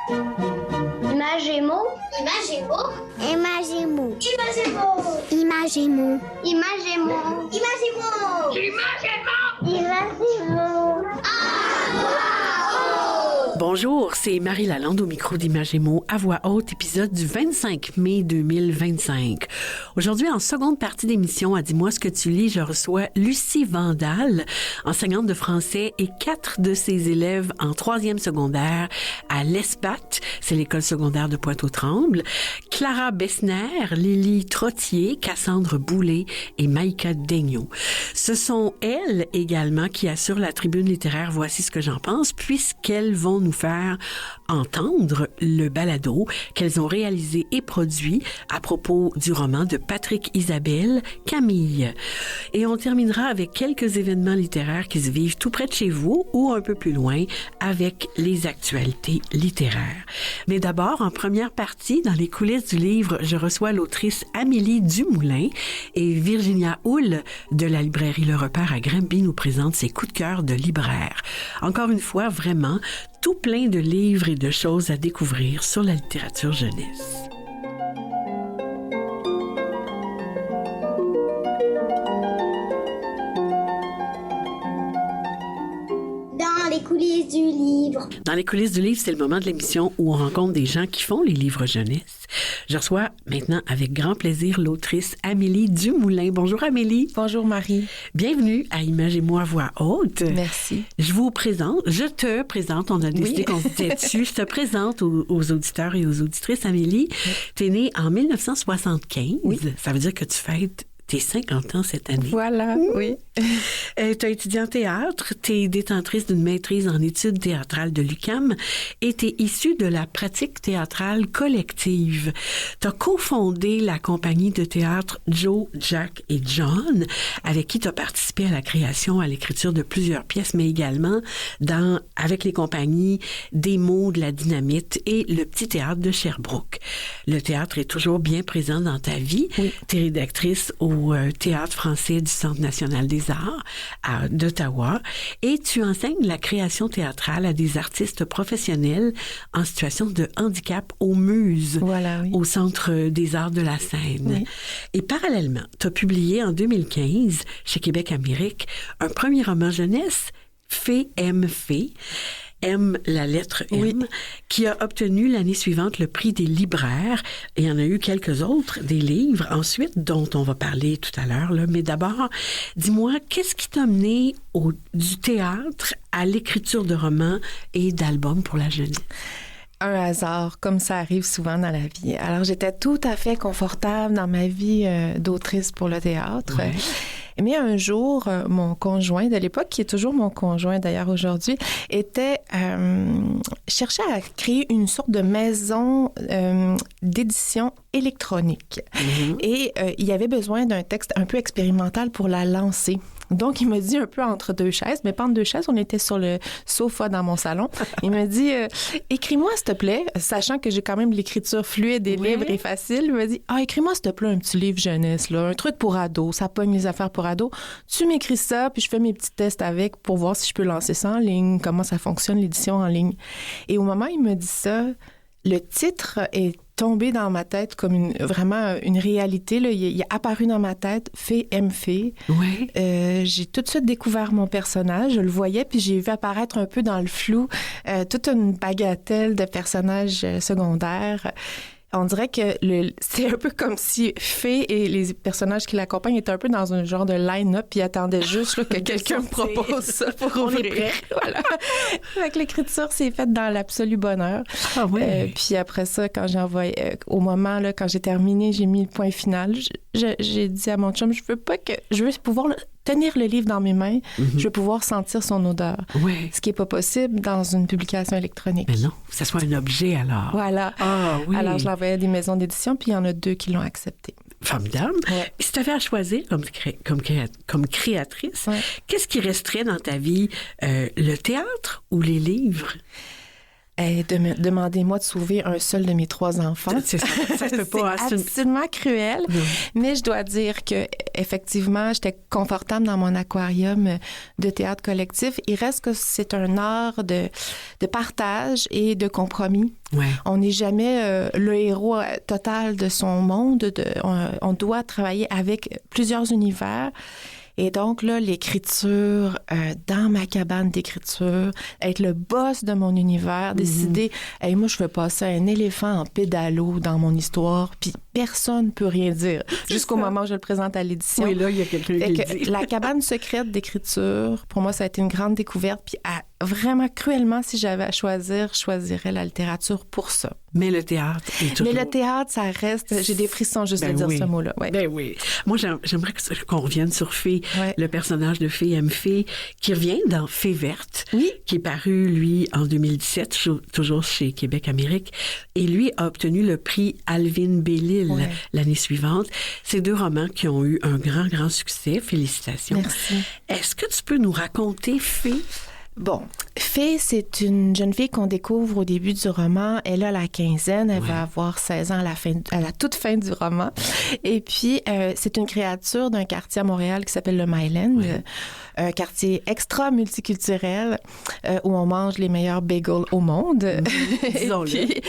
Imagemo. Imagemo. Imagemo. Imagemo. Imagemo. Imagemo. Imagemo. Bonjour, c'est Marie Lalande au micro d'Imagemo à voix haute, épisode du 25 mai 2025. Aujourd'hui, en seconde partie d'émission à Dis-moi ce que tu lis, je reçois Lucie Vandal, enseignante de français et 4 de ses élèves en 3e secondaire à l'ESPAT, c'est l'école secondaire de Pointe-aux-Trembles, Clara Bessner, Lily Trottier, Cassandre Boulay et Maïka Daigneault. Ce sont elles également qui assurent la tribune littéraire Voici ce que j'en pense, puisqu'elles vont nous faire entendre le balado qu'elles ont réalisé et produit à propos du roman de Patrick Isabelle, Camille. Et on terminera avec quelques événements littéraires qui se vivent tout près de chez vous ou un peu plus loin avec les actualités littéraires. Mais d'abord, en première partie, dans les coulisses du livre, je reçois l'autrice Amélie Dumoulin et Virginia Houle de la librairie Le Repère à Granby nous présente ses coups de cœur de libraire. Encore une fois, vraiment, tout plein de livres et de choses à découvrir sur la littérature jeunesse. Dans les coulisses du livre. Dans les coulisses du livre, c'est le moment de l'émission où on rencontre des gens qui font les livres jeunesse. Je reçois maintenant avec grand plaisir l'autrice Amélie Dumoulin. Bonjour Amélie. Bonjour Marie. Bienvenue à Imagemo à voix haute. Merci. Je te présente, on a décidé qu'on se disait dessus, je te présente aux auditeurs et aux auditrices. Amélie, tu es née en 1975. Oui. Ça veut dire que tu fêtes tes 50 ans cette année. Voilà, oui. Tu as étudié en théâtre, tu es détentrice d'une maîtrise en études théâtrales de l'UQAM et tu es issue de la pratique théâtrale collective. Tu as cofondé la compagnie de théâtre Joe, Jack et John, avec qui tu as participé à la création, à l'écriture de plusieurs pièces, mais également avec les compagnies des mots de la Dynamite et le Petit Théâtre de Sherbrooke. Le théâtre est toujours bien présent dans ta vie. Oui. Tu es rédactrice au Théâtre français du Centre national des arts d'Ottawa et tu enseignes la création théâtrale à des artistes professionnels en situation de handicap aux Muses, voilà, oui. Au Centre des arts de la Seine. Oui. Et parallèlement, tu as publié en 2015 chez Québec Amérique un premier roman jeunesse, Fée aime Fée. M, la lettre M, oui. Qui a obtenu l'année suivante le prix des libraires. Et il y en a eu quelques autres, des livres ensuite, dont on va parler tout à l'heure. Là. Mais d'abord, dis-moi, qu'est-ce qui t'a mené du théâtre à l'écriture de romans et d'albums pour la jeunesse? Un hasard, comme ça arrive souvent dans la vie. Alors, j'étais tout à fait confortable dans ma vie d'autrice pour le théâtre. Ouais. Mais un jour, mon conjoint de l'époque, qui est toujours mon conjoint d'ailleurs aujourd'hui, cherchait à créer une sorte de maison d'édition électronique. Mm-hmm. Et il avait besoin d'un texte un peu expérimental pour la lancer. Donc, il m'a dit un peu entre deux chaises, mais pas entre deux chaises, on était sur le sofa dans mon salon. Il m'a dit, écris-moi s'il te plaît, sachant que j'ai quand même l'écriture fluide et libre et facile. Il m'a dit, écris-moi s'il te plaît un petit livre jeunesse, là, un truc pour ados, ça pogne les affaires pour ados. Tu m'écris ça, puis je fais mes petits tests avec pour voir si je peux lancer ça en ligne, comment ça fonctionne l'édition en ligne. Et au moment où il me dit ça, le titre est tombé dans ma tête comme vraiment une réalité. Là. Il est apparu dans ma tête, Fée aime Fée. Oui. J'ai tout de suite découvert mon personnage, je le voyais, puis j'ai vu apparaître un peu dans le flou toute une bagatelle de personnages secondaires. On dirait que c'est un peu comme si Fée et les personnages qui l'accompagnent étaient un peu dans un genre de line-up puis attendaient juste là, que quelqu'un me propose ça pour ouvrir. Voilà. Fait que l'écriture s'est faite dans l'absolu bonheur. Ah oui. Puis après ça, quand j'ai envoyé, au moment là, quand j'ai terminé, j'ai mis le point final. J'ai dit à mon chum, je veux pouvoir tenir le livre dans mes mains, je veux pouvoir sentir son odeur. Oui. Ce qui n'est pas possible dans une publication électronique. Mais non, que ce soit un objet alors. Voilà. Ah oui. Alors, je l'envoyais à des maisons d'édition, puis il y en a 2 qui l'ont accepté. Formidable. Ouais. Si tu avais à choisir comme créatrice, qu'est-ce qui resterait dans ta vie, le théâtre ou les livres? Demandez-moi de sauver un seul de mes 3 enfants. Ça se peut pas. C'est absolument cruel. Mais je dois dire que effectivement, j'étais confortable dans mon aquarium de théâtre collectif. Il reste que c'est un art de partage et de compromis. Ouais. On n'est jamais le héros total de son monde. On doit travailler avec plusieurs univers. Et donc, là, l'écriture, dans ma cabane d'écriture, être le boss de mon univers, décider, hey, moi, je vais passer un éléphant en pédalo dans mon histoire, puis personne ne peut rien dire, jusqu'au moment où je le présente à l'édition. Oui, là, il y a quelqu'un qui le dit. La cabane secrète d'écriture, pour moi, ça a été une grande découverte, puis vraiment, cruellement, si j'avais à choisir, je choisirais la littérature pour ça. Mais le théâtre est toujours... Mais le théâtre, ça reste... J'ai des frissons juste de dire ce mot-là. Ouais. Ben oui. Moi, j'aimerais qu'on revienne sur Fée, le personnage de Fée M. Fée, qui revient dans Fée verte, qui est paru, lui, en 2017, toujours chez Québec Amérique. Et lui a obtenu le prix Alvin Bellil l'année suivante. Ces 2 romans qui ont eu un grand, grand succès. Félicitations. Merci. Est-ce que tu peux nous raconter Fée? Bon, Fée, c'est une jeune fille qu'on découvre au début du roman. Elle a la quinzaine, elle va avoir 16 ans à la toute fin du roman. Et puis, c'est une créature d'un quartier à Montréal qui s'appelle le Myland, un quartier extra multiculturel où on mange les meilleurs bagels au monde. Disons-le. Puis,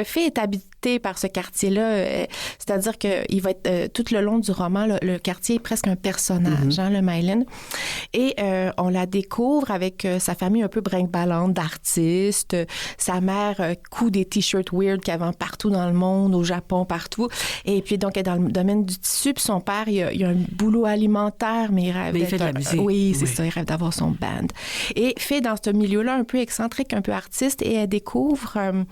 Fée est habitée par ce quartier-là, c'est-à-dire qu'il va être tout le long du roman, le quartier est presque un personnage, le Myland. Et on la découvre avec sa famille un peu brinque-ballante d'artistes. Sa mère coud des t-shirts weird qu'elle vend partout dans le monde, au Japon, partout. Et puis, donc, elle est dans le domaine du tissu. Puis son père, il a un boulot alimentaire, mais il rêve il fait de la musique. Oui, c'est ça. Il rêve d'avoir son band. Et fait dans ce milieu-là un peu excentrique, un peu artiste, et elle découvre un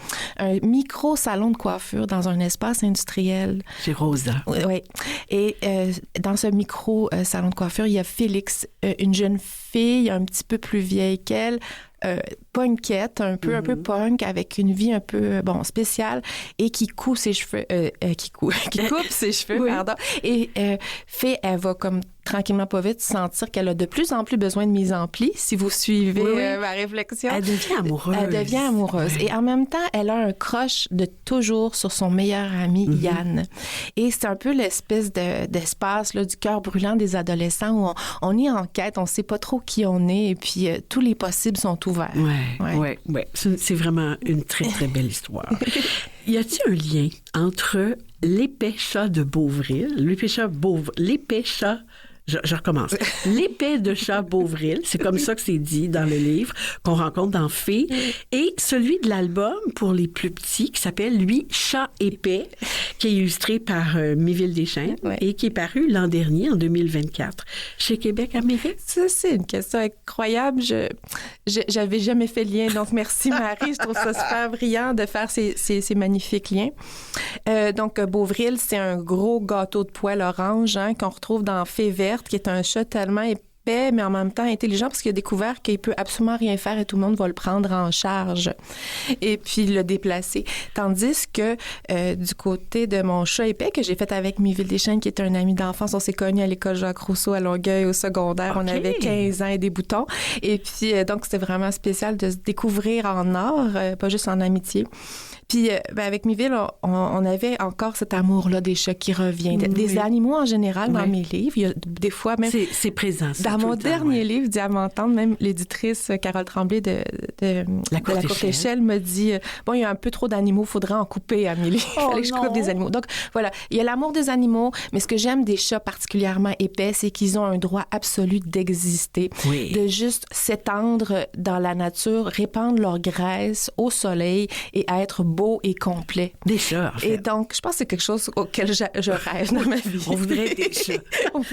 micro-salon de coiffure dans un espace industriel. Chez Rosa. Oui. Et dans ce micro-salon de coiffure, il y a Félix, une jeune fille un petit peu plus vieille qu'elle, punkette, un peu punk, avec une vie un peu, spéciale, et qui coupe ses cheveux, qui coupe ses cheveux, pardon. Et elle va comme tranquillement pas vite sentir qu'elle a de plus en plus besoin de mise en pli, si vous suivez ma réflexion. Elle devient amoureuse. Elle devient amoureuse. Et en même temps, elle a un crush de toujours sur son meilleur ami, Yann. Et c'est un peu l'espèce d'espace là, du cœur brûlant des adolescents où on est en quête, on sait pas trop qui on est, et puis tous les possibles sont ouverts. Ouais. C'est vraiment une très, très belle histoire. Y a-t-il un lien entre l'épais chat de Beauvril, l'épais chat... Je recommence. L'épée de chat Beauvril, c'est comme ça que c'est dit dans le livre qu'on rencontre dans Fée, et celui de l'album pour les plus petits qui s'appelle, lui, Chat épais, qui est illustré par Miville Deschênes et qui est paru l'an dernier, en 2024, chez Québec Amérique. Ça, c'est une question incroyable. J'avais jamais fait le lien, donc merci Marie. Je trouve ça super brillant de faire ces magnifiques liens. Donc, Beauvril, c'est un gros gâteau de poêle orange qu'on retrouve dans Fée verte, qui est un chat tellement épais, mais en même temps intelligent, parce qu'il a découvert qu'il peut absolument rien faire et tout le monde va le prendre en charge et puis le déplacer. Tandis que du côté de mon chat épais, que j'ai fait avec Miville Deschênes, qui est un ami d'enfance, on s'est connus à l'école Jacques-Rousseau à Longueuil au secondaire. On avait 15 ans et des boutons. Et puis, donc, c'était vraiment spécial de se découvrir en art, pas juste en amitié. Puis, avec Miville, on avait encore cet amour-là des chats qui revient. Des animaux en général dans mes livres. Il y a des fois même... C'est présent. Dans mon dernier livre, Diamantante, même l'éditrice Carole Tremblay de La Courte Échelle me dit « Bon, il y a un peu trop d'animaux, il faudrait en couper, Amélie. Il fallait que je coupe des animaux. » Donc, voilà. Il y a l'amour des animaux, mais ce que j'aime des chats particulièrement épais, c'est qu'ils ont un droit absolu d'exister. Oui. De juste s'étendre dans la nature, répandre leur graisse au soleil et être beau et complet. Des chats, en fait. Et donc, je pense que c'est quelque chose auquel je rêve dans ma vie. On voudrait des chats.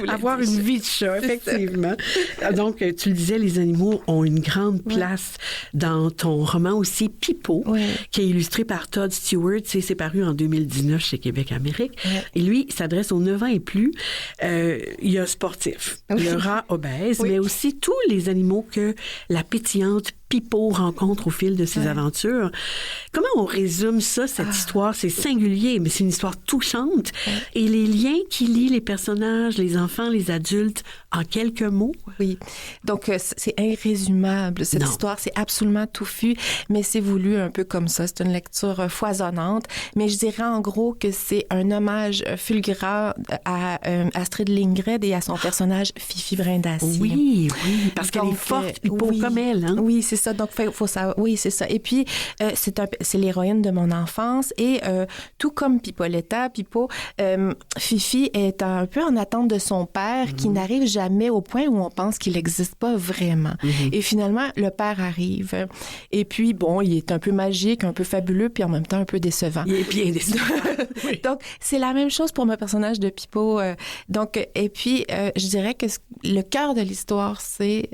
Avoir une vie de chat, effectivement. Donc, tu le disais, les animaux ont une grande place dans ton roman aussi, Pipo, qui est illustré par Todd Stewart. C'est paru en 2019 chez Québec Amérique. Et lui, il s'adresse aux 9 ans et plus. Il y a sportif, le rat obèse, mais aussi tous les animaux que la pétillante Pipo rencontre au fil de ses aventures. Comment on résume ça, cette histoire? C'est singulier, mais c'est une histoire touchante. Et les liens qui lient les personnages, les enfants, les adultes, en quelques mots? Oui. Donc, c'est irrésumable, cette histoire. C'est absolument touffu, mais c'est voulu un peu comme ça. C'est une lecture foisonnante. Mais je dirais en gros que c'est un hommage fulgurant à Astrid Lindgren et à son personnage Fifi Brindacier. Oui, parce qu'elle est forte, Pipo, comme elle. Hein? Oui, c'est ça. Donc, faut savoir. Oui, c'est ça. Et puis, c'est l'héroïne de mon enfance. Et tout comme Pipoletta, Pipo, Fifi est un peu en attente de son père qui n'arrive jamais au point où on pense qu'il n'existe pas vraiment. Et finalement, le père arrive. Et puis, bon, il est un peu magique, un peu fabuleux, puis en même temps un peu décevant. Il est bien décevant. Oui. Donc, c'est la même chose pour mon personnage de Pipo. Donc, et puis, je dirais que le cœur de l'histoire, c'est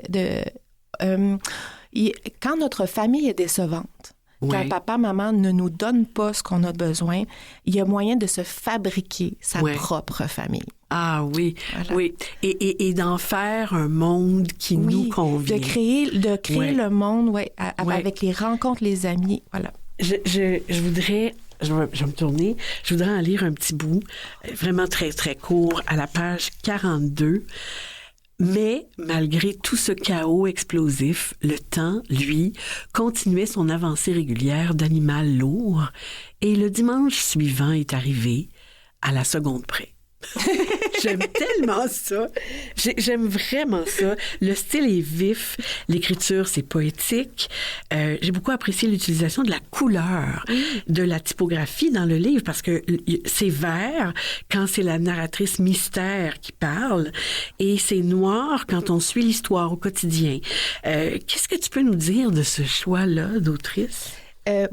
quand notre famille est décevante, quand papa, maman ne nous donne pas ce qu'on a besoin, il y a moyen de se fabriquer sa propre famille. Ah oui, oui. Et d'en faire un monde qui nous convient. De créer le monde, avec les rencontres, les amis, voilà. Je voudrais... Je vais me tourner. Je voudrais en lire un petit bout, vraiment très, très court, à la page 42. Mais, malgré tout ce chaos explosif, le temps, lui, continuait son avancée régulière d'animal lourd, et le dimanche suivant est arrivé à la seconde près. J'aime tellement ça. J'aime vraiment ça. Le style est vif. L'écriture, c'est poétique. J'ai beaucoup apprécié l'utilisation de la couleur, de la typographie dans le livre parce que c'est vert quand c'est la narratrice mystère qui parle et c'est noir quand on suit l'histoire au quotidien. Qu'est-ce que tu peux nous dire de ce choix-là d'autrice?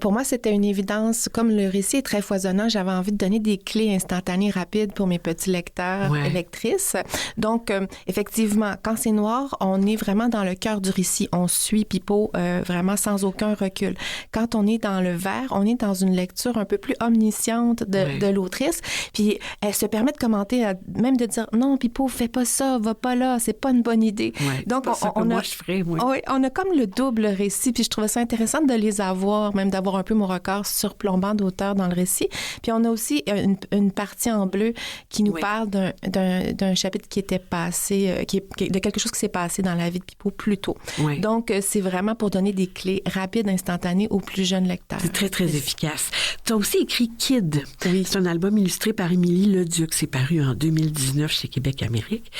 Pour moi, c'était une évidence. Comme le récit est très foisonnant, j'avais envie de donner des clés instantanées rapides pour mes petits lecteurs et lectrices. Donc, effectivement, quand c'est noir, on est vraiment dans le cœur du récit. On suit Pipo vraiment sans aucun recul. Quand on est dans le vert, on est dans une lecture un peu plus omnisciente de l'autrice. Puis, elle se permet de commenter, même de dire « Non, Pipo, fais pas ça, va pas là, c'est pas une bonne idée. » Donc, moi, je ferais, on a comme le double récit. Puis, je trouvais ça intéressant de les avoir, même d'avoir un peu mon regard surplombant d'auteur dans le récit. Puis on a aussi une partie en bleu qui nous parle d'un chapitre qui était passé, de quelque chose qui s'est passé dans la vie de Pipo plus tôt. Donc, c'est vraiment pour donner des clés rapides, instantanées aux plus jeunes lecteurs. C'est très, très efficace. Tu as aussi écrit Kid. C'est un album illustré par Émilie Leduc. C'est paru en 2019 chez Québec Amérique.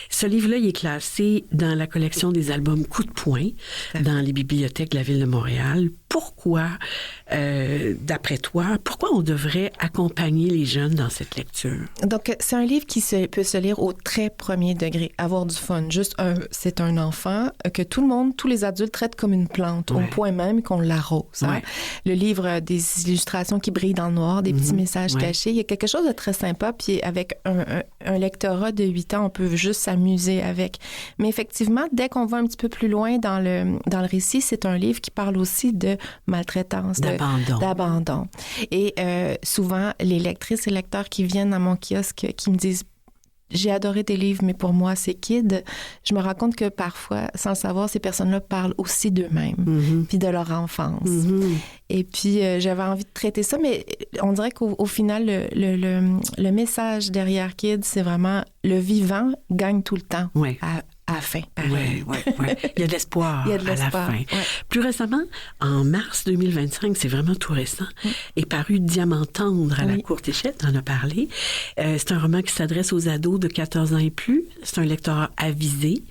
Ce livre-là, il est classé dans la collection des albums Coup de poing dans les bibliothèques de la Ville de Montréal. Pourquoi, d'après toi, pourquoi on devrait accompagner les jeunes dans cette lecture? Donc, c'est un livre qui peut se lire au très premier degré, avoir du fun. C'est un enfant que tous les adultes traitent comme une plante, au point même qu'on l'arrose. Hein? Le livre a des illustrations qui brillent dans le noir, des petits messages cachés. Il y a quelque chose de très sympa, puis avec un lectorat de 8 ans, on peut juste s'amuser avec. Mais effectivement, dès qu'on va un petit peu plus loin dans le récit, c'est un livre qui parle aussi de maltraitance, d'abandon. Et souvent, les lectrices et lecteurs qui viennent à mon kiosque, qui me disent « J'ai adoré tes livres, mais pour moi, c'est Kid », je me rends compte que parfois, sans le savoir, ces personnes-là parlent aussi d'eux-mêmes, puis de leur enfance. Et puis, j'avais envie de traiter ça, mais on dirait qu'au final, le message derrière Kid, c'est vraiment le vivant gagne tout le temps. À la fin, pareil. Oui. Il y a de l'espoir à la fin. Plus récemment, en mars 2025, c'est vraiment tout récent, est paru Diamant tendre à la courte échelle, t'en as parlé. C'est un roman qui s'adresse aux ados de 14 ans et plus. C'est un lecteur avisé,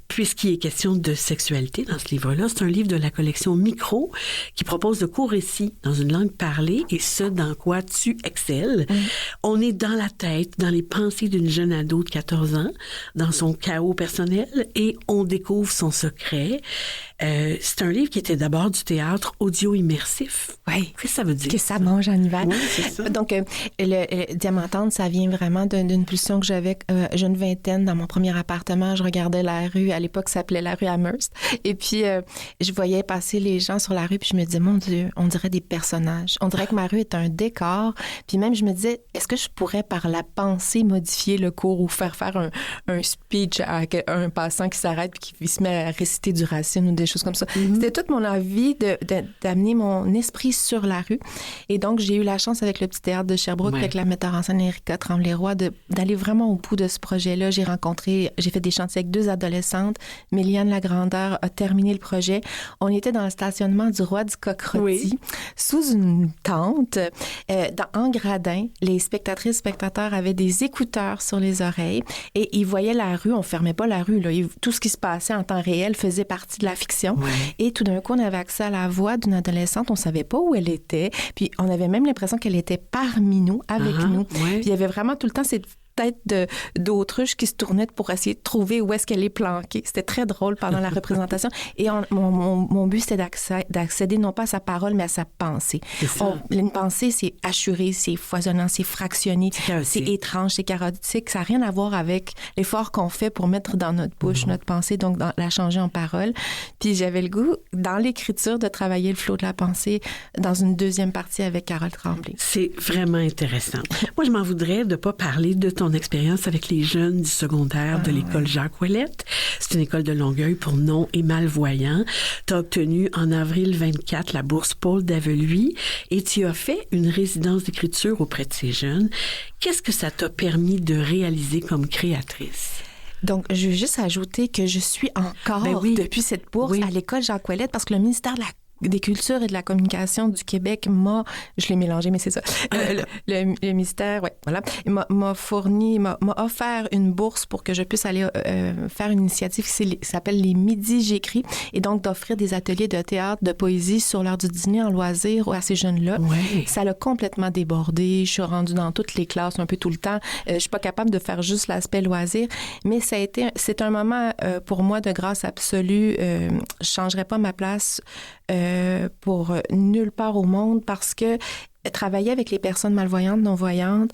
puisqu'il est question de sexualité dans ce livre-là. C'est un livre de la collection Micro qui propose de courts récits dans une langue parlée, et ce, dans quoi tu excelles. On est dans la tête, dans les pensées d'une jeune ado de 14 ans, dans son chaos personnel, et on découvre son secret. C'est un livre qui était d'abord du théâtre audio immersif. Qu'est-ce que ça veut dire? Que ça mange en hiver. C'est ça. Donc, le Diamant tendre, ça vient vraiment d'une pulsion que j'avais. J'ai une vingtaine dans mon premier appartement. Je regardais la rue. À l'époque, ça s'appelait la rue Amherst. Et puis, je voyais passer les gens sur la rue. Puis je me disais, mon Dieu, on dirait des personnages. On dirait que ma rue est un décor. Puis même, je me disais, est-ce que je pourrais, par la pensée, modifier le cours ou faire un speech à un passant qui s'arrête puis qui se met à réciter du Racine ou des choses comme ça. C'était toute mon envie d'amener mon esprit sur la rue. Et donc, j'ai eu la chance avec le Petit Théâtre de Sherbrooke, avec la metteur en scène Erika Tremblay-Roy, d'aller vraiment au bout de ce projet-là. J'ai fait des chantiers avec 2 adolescentes. Méliane Lagrandeur a terminé le projet. On était dans le stationnement du Roi du Coq-Rôti, sous une tente, en gradin. Les spectateurs avaient des écouteurs sur les oreilles et ils voyaient la rue. On fermait pas la rue, là. Tout ce qui se passait en temps réel faisait partie de la fiction. Et tout d'un coup, on avait accès à la voix d'une adolescente. On savait pas où elle était. Puis on avait même l'impression qu'elle était parmi nous, avec nous. Puis il y avait vraiment tout le temps cette tête d'autruche qui se tournait pour essayer de trouver où est-ce qu'elle est planquée. C'était très drôle pendant la représentation. Et mon but, c'était d'accéder non pas à sa parole, mais à sa pensée. Une pensée, c'est assuré, c'est foisonnant, c'est fractionné, c'est étrange, c'est chaotique. Ça n'a rien à voir avec l'effort qu'on fait pour mettre dans notre bouche notre pensée, donc la changer en parole. Puis j'avais le goût, dans l'écriture, de travailler le flot de la pensée dans une deuxième partie avec Carole Tremblay. C'est vraiment intéressant. Moi, je m'en voudrais de ne pas parler de ton expérience avec les jeunes du secondaire de l'école Jacques Ouellette. C'est une école de Longueuil pour non et malvoyants. Tu as obtenu en avril 24 la bourse Paul Daveluy et tu as fait une résidence d'écriture auprès de ces jeunes. Qu'est-ce que ça t'a permis de réaliser comme créatrice? Donc, je veux juste ajouter que je suis encore, depuis cette bourse, à l'école Jacques Ouellette, parce que le ministère des Cultures et de la Communication du Québec je l'ai mélangé, mais c'est ça. Le ministère, m'a offert une bourse pour que je puisse aller faire une initiative qui s'appelle les Midis J'écris, et donc d'offrir des ateliers de théâtre, de poésie sur l'heure du dîner en loisir à ces jeunes-là. Ça l'a complètement débordé. Je suis rendue dans toutes les classes un peu tout le temps. Je suis pas capable de faire juste l'aspect loisir, mais c'est un moment pour moi de grâce absolue. Je changerais pas ma place pour nulle part au monde, parce que travailler avec les personnes malvoyantes, non-voyantes,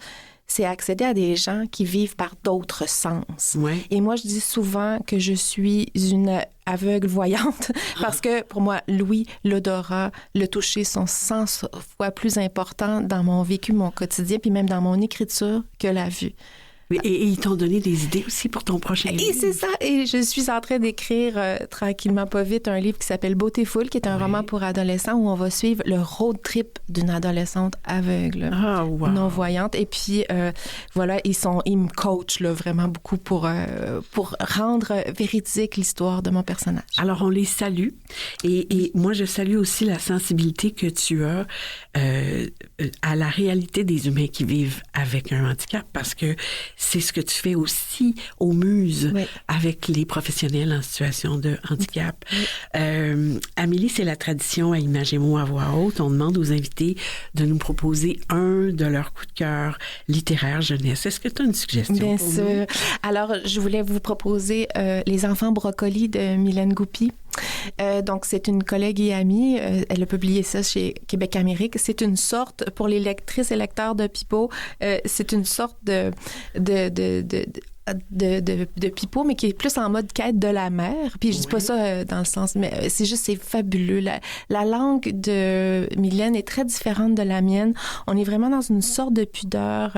c'est accéder à des gens qui vivent par d'autres sens. Et moi, je dis souvent que je suis une aveugle voyante parce que pour moi, l'ouïe, l'odorat, le toucher sont 100 fois plus importants dans mon vécu, mon quotidien, puis même dans mon écriture que la vue. Et ils t'ont donné des idées aussi pour ton prochain livre. Et c'est ça. Et je suis en train d'écrire tranquillement, pas vite, un livre qui s'appelle Beauté Foule, qui est un roman pour adolescents où on va suivre le road trip d'une adolescente aveugle, non-voyante. Et puis, ils me coachent là, vraiment beaucoup pour rendre véridique l'histoire de mon personnage. Alors, on les salue. Et moi, je salue aussi la sensibilité que tu as à la réalité des humains qui vivent avec un handicap, parce que c'est ce que tu fais aussi aux Muses avec les professionnels en situation de handicap. Amélie, c'est la tradition à Imagez-moi à voix haute. On demande aux invités de nous proposer un de leurs coups de cœur littéraires jeunesse. Est-ce que tu as une suggestion? Bien sûr. Alors, je voulais vous proposer Les enfants brocolis de Mylène Goupy. Donc, c'est une collègue et amie. Elle a publié ça chez Québec Amérique. C'est une sorte, pour les lectrices et lecteurs de Pipeau, c'est une sorte de Pipeau, mais qui est plus en mode quête de la mer. Puis je dis pas ça dans le sens, mais c'est fabuleux. La langue de Mylène est très différente de la mienne. On est vraiment dans une sorte de pudeur.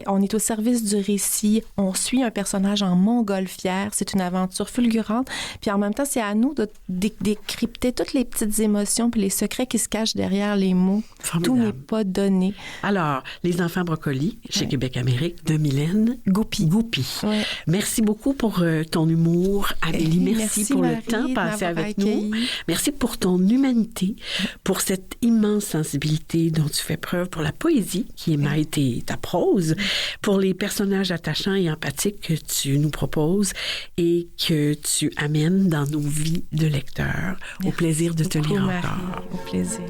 On est au service du récit. On suit un personnage en montgolfière. C'est une aventure fulgurante. Puis en même temps, c'est à nous de décrypter toutes les petites émotions puis les secrets qui se cachent derrière les mots. Formidable. Tout n'est pas donné. Alors, Les enfants brocolis, chez Québec Amérique, de Mylène Goupy. Merci beaucoup pour ton humour, Amélie. Merci pour Marie, le temps passé avec accueilli. nous. Merci pour ton humanité, pour cette immense sensibilité dont tu fais preuve, pour la poésie qui émaille ta prose, pour les personnages attachants et empathiques que tu nous proposes et que tu amènes dans nos vies de lecteurs. Au plaisir de te lire Marie. encore. Au plaisir.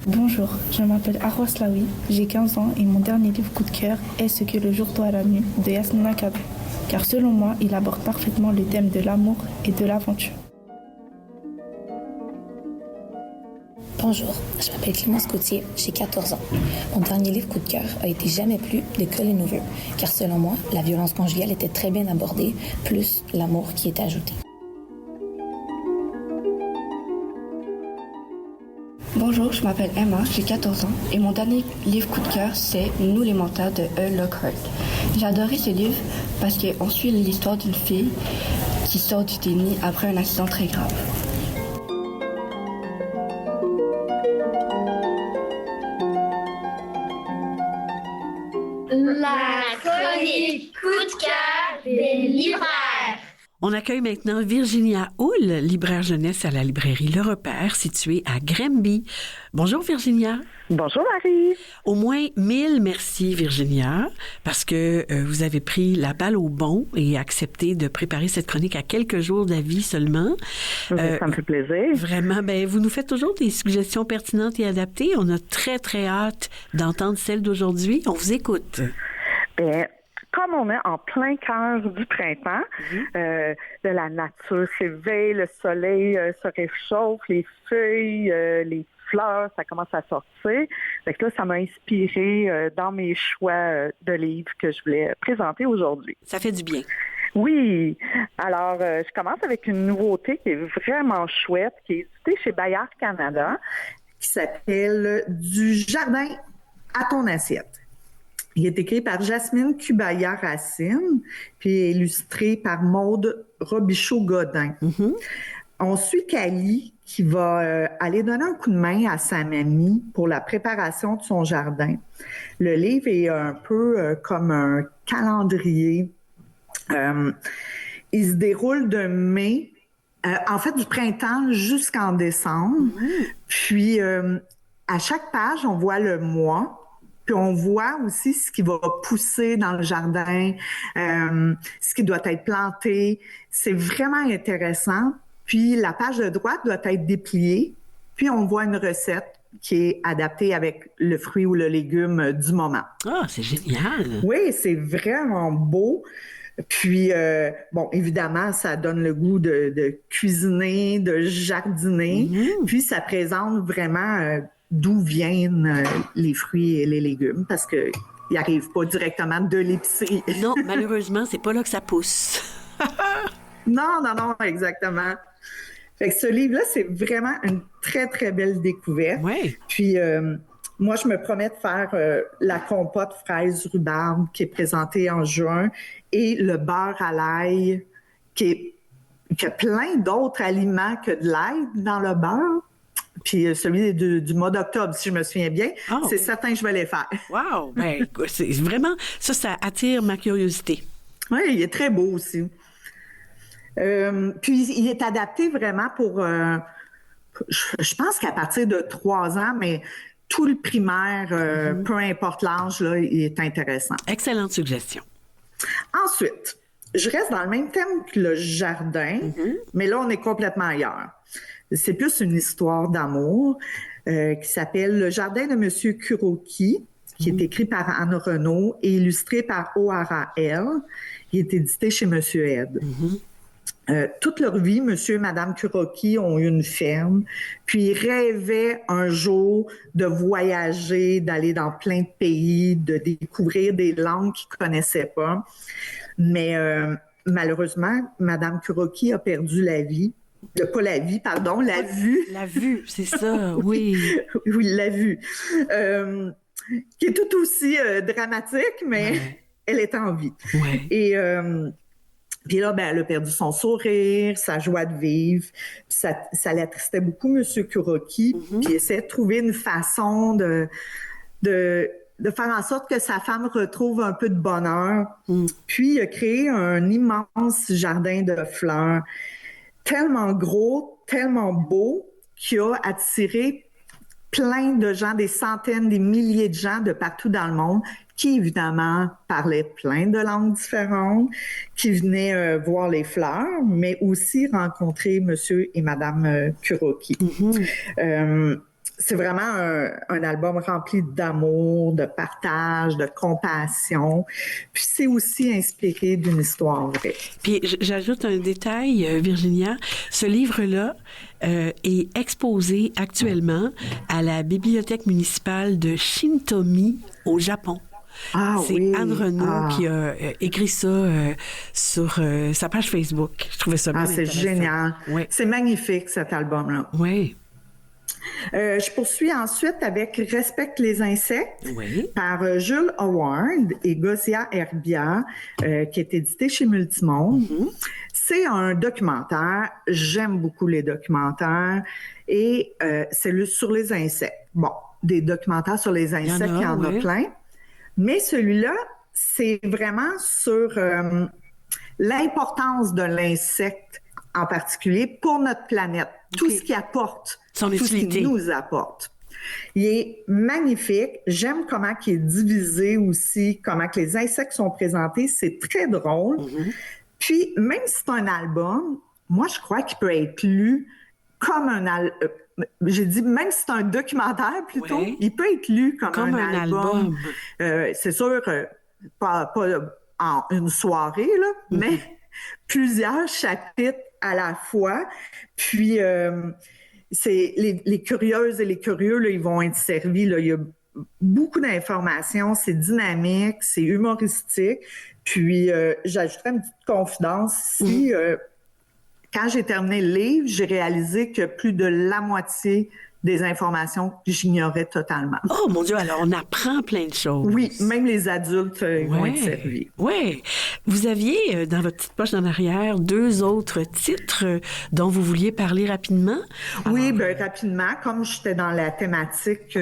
Bonjour, je m'appelle Arwa Slaoui, j'ai 15 ans et mon dernier livre coup de cœur est Ce que le jour doit à la nuit de Yasmina Kadri, car selon moi, il aborde parfaitement le thème de l'amour et de l'aventure. Bonjour, je m'appelle Clémence Gauthier, j'ai 14 ans. Mon dernier livre coup de cœur a été Jamais plus de Colin Hoover, car selon moi, la violence conjugale était très bien abordée, plus l'amour qui était ajouté. Bonjour, je m'appelle Emma, j'ai 14 ans et mon dernier livre coup de cœur, c'est Nous les menteurs de E. Lockhart. J'ai adoré ce livre parce qu'on suit l'histoire d'une fille qui sort du déni après un accident très grave. La chronique coup de cœur des libraires. On accueille maintenant Virginia Houle, libraire jeunesse à la librairie Le Repère, située à Granby. Bonjour Virginia. Bonjour Marie. Au moins 1000 merci Virginia, parce que vous avez pris la balle au bond et accepté de préparer cette chronique à quelques jours d'avis seulement. Ça me fait plaisir. Vraiment, vous nous faites toujours des suggestions pertinentes et adaptées. On a très, très hâte d'entendre celle d'aujourd'hui. On vous écoute. Comme on est en plein cœur du printemps, de la nature s'éveille, le soleil se réchauffe, les feuilles, les fleurs, ça commence à sortir. Fait que là, ça m'a inspiré dans mes choix de livres que je voulais présenter aujourd'hui. Ça fait du bien. Oui. Alors, je commence avec une nouveauté qui est vraiment chouette, qui est éditée chez Bayard Canada, qui s'appelle « Du jardin à ton assiette ». Il est écrit par Jasmine Kubaya-Racine, puis illustré par Maude Robichaud-Godin. On suit Cali qui va aller donner un coup de main à sa mamie pour la préparation de son jardin. Le livre est un peu comme un calendrier. Il se déroule de mai, du printemps jusqu'en décembre. Puis, à chaque page, on voit le mois. Puis on voit aussi ce qui va pousser dans le jardin, ce qui doit être planté. C'est vraiment intéressant. Puis la page de droite doit être dépliée. Puis on voit une recette qui est adaptée avec le fruit ou le légume du moment. Ah, c'est génial! Oui, c'est vraiment beau. Puis, évidemment, ça donne le goût de cuisiner, de jardiner. Puis ça présente vraiment... d'où viennent les fruits et les légumes, parce qu'ils n'arrivent pas directement de l'épicerie. Non, malheureusement, c'est pas là que ça pousse. Non, exactement. Fait que ce livre-là, c'est vraiment une très, très belle découverte. Oui. Puis, moi, je me promets de faire la compote fraise-rhubarbe qui est présentée en juin et le beurre à l'ail qui a plein d'autres aliments que de l'ail dans le beurre. Puis celui du mois d'octobre, si je me souviens bien, c'est certain que je vais les faire. Wow! C'est vraiment... Ça attire ma curiosité. Oui, il est très beau aussi. Puis il est adapté vraiment pour... je pense qu'à partir de 3 ans, mais tout le primaire, peu importe l'âge, là, il est intéressant. Excellente suggestion. Ensuite, je reste dans le même thème que le jardin, mais là, on est complètement ailleurs. C'est plus une histoire d'amour qui s'appelle « Le jardin de Monsieur Kuroki », qui est écrit par Anne Renaud et illustré par O'Hara L. Il est édité chez Monsieur Ed. Toute leur vie, Monsieur et Madame Kuroki ont eu une ferme, puis ils rêvaient un jour de voyager, d'aller dans plein de pays, de découvrir des langues qu'ils ne connaissaient pas. Mais malheureusement, Madame Kuroki a perdu la vie. Pas la vie, pardon, la vue. La vue, c'est ça, oui. Oui, la vue. Qui est tout aussi dramatique, mais elle est en vie. Ouais. Et puis là, elle a perdu son sourire, sa joie de vivre. Ça l'attristait beaucoup, M. Kuroki. Puis il essaie de trouver une façon de faire en sorte que sa femme retrouve un peu de bonheur. Puis il a créé un immense jardin de fleurs, tellement gros, tellement beau, qui a attiré plein de gens, des centaines, des milliers de gens de partout dans le monde, qui évidemment parlaient plein de langues différentes, qui venaient voir les fleurs, mais aussi rencontrer Monsieur et Madame Kuroki. C'est vraiment un album rempli d'amour, de partage, de compassion. Puis c'est aussi inspiré d'une histoire vraie. Puis j'ajoute un détail, Virginia. Ce livre-là est exposé actuellement à la bibliothèque municipale de Shintomi au Japon. C'est Anne Renaud qui a écrit ça sur sa page Facebook. Je trouvais ça bien intéressant. C'est génial. Oui. C'est magnifique, cet album-là. Oui. Je poursuis ensuite avec « Respecte les insectes » par Jules Howard et Gosia Herbia, qui est édité chez Multimonde. C'est un documentaire. J'aime beaucoup les documentaires et c'est sur les insectes. Bon, des documentaires sur les insectes, il y en a plein. Mais celui-là, c'est vraiment sur l'importance de l'insecte en particulier pour notre planète. Tout ce qu'il apporte, tout ce qu'il nous apporte. Il est magnifique. J'aime comment il est divisé aussi, comment que les insectes sont présentés. C'est très drôle. Puis, même si c'est un album, moi, je crois qu'il peut être lu comme un album. J'ai dit, même si c'est un documentaire plutôt, il peut être lu comme un album. C'est sûr, pas en une soirée, là, mais plusieurs chapitres à la fois. Puis, c'est les curieuses et les curieux, là, ils vont être servis. Là. Il y a beaucoup d'informations, c'est dynamique, c'est humoristique. Puis, j'ajouterais une petite confidence ici. Quand j'ai terminé le livre, j'ai réalisé que plus de la moitié des informations que j'ignorais totalement. Oh mon Dieu, alors on apprend plein de choses. Oui, même les adultes vont être servis. Oui. Vous aviez dans votre petite poche en arrière 2 autres titres dont vous vouliez parler rapidement? Oui, rapidement, comme j'étais dans la thématique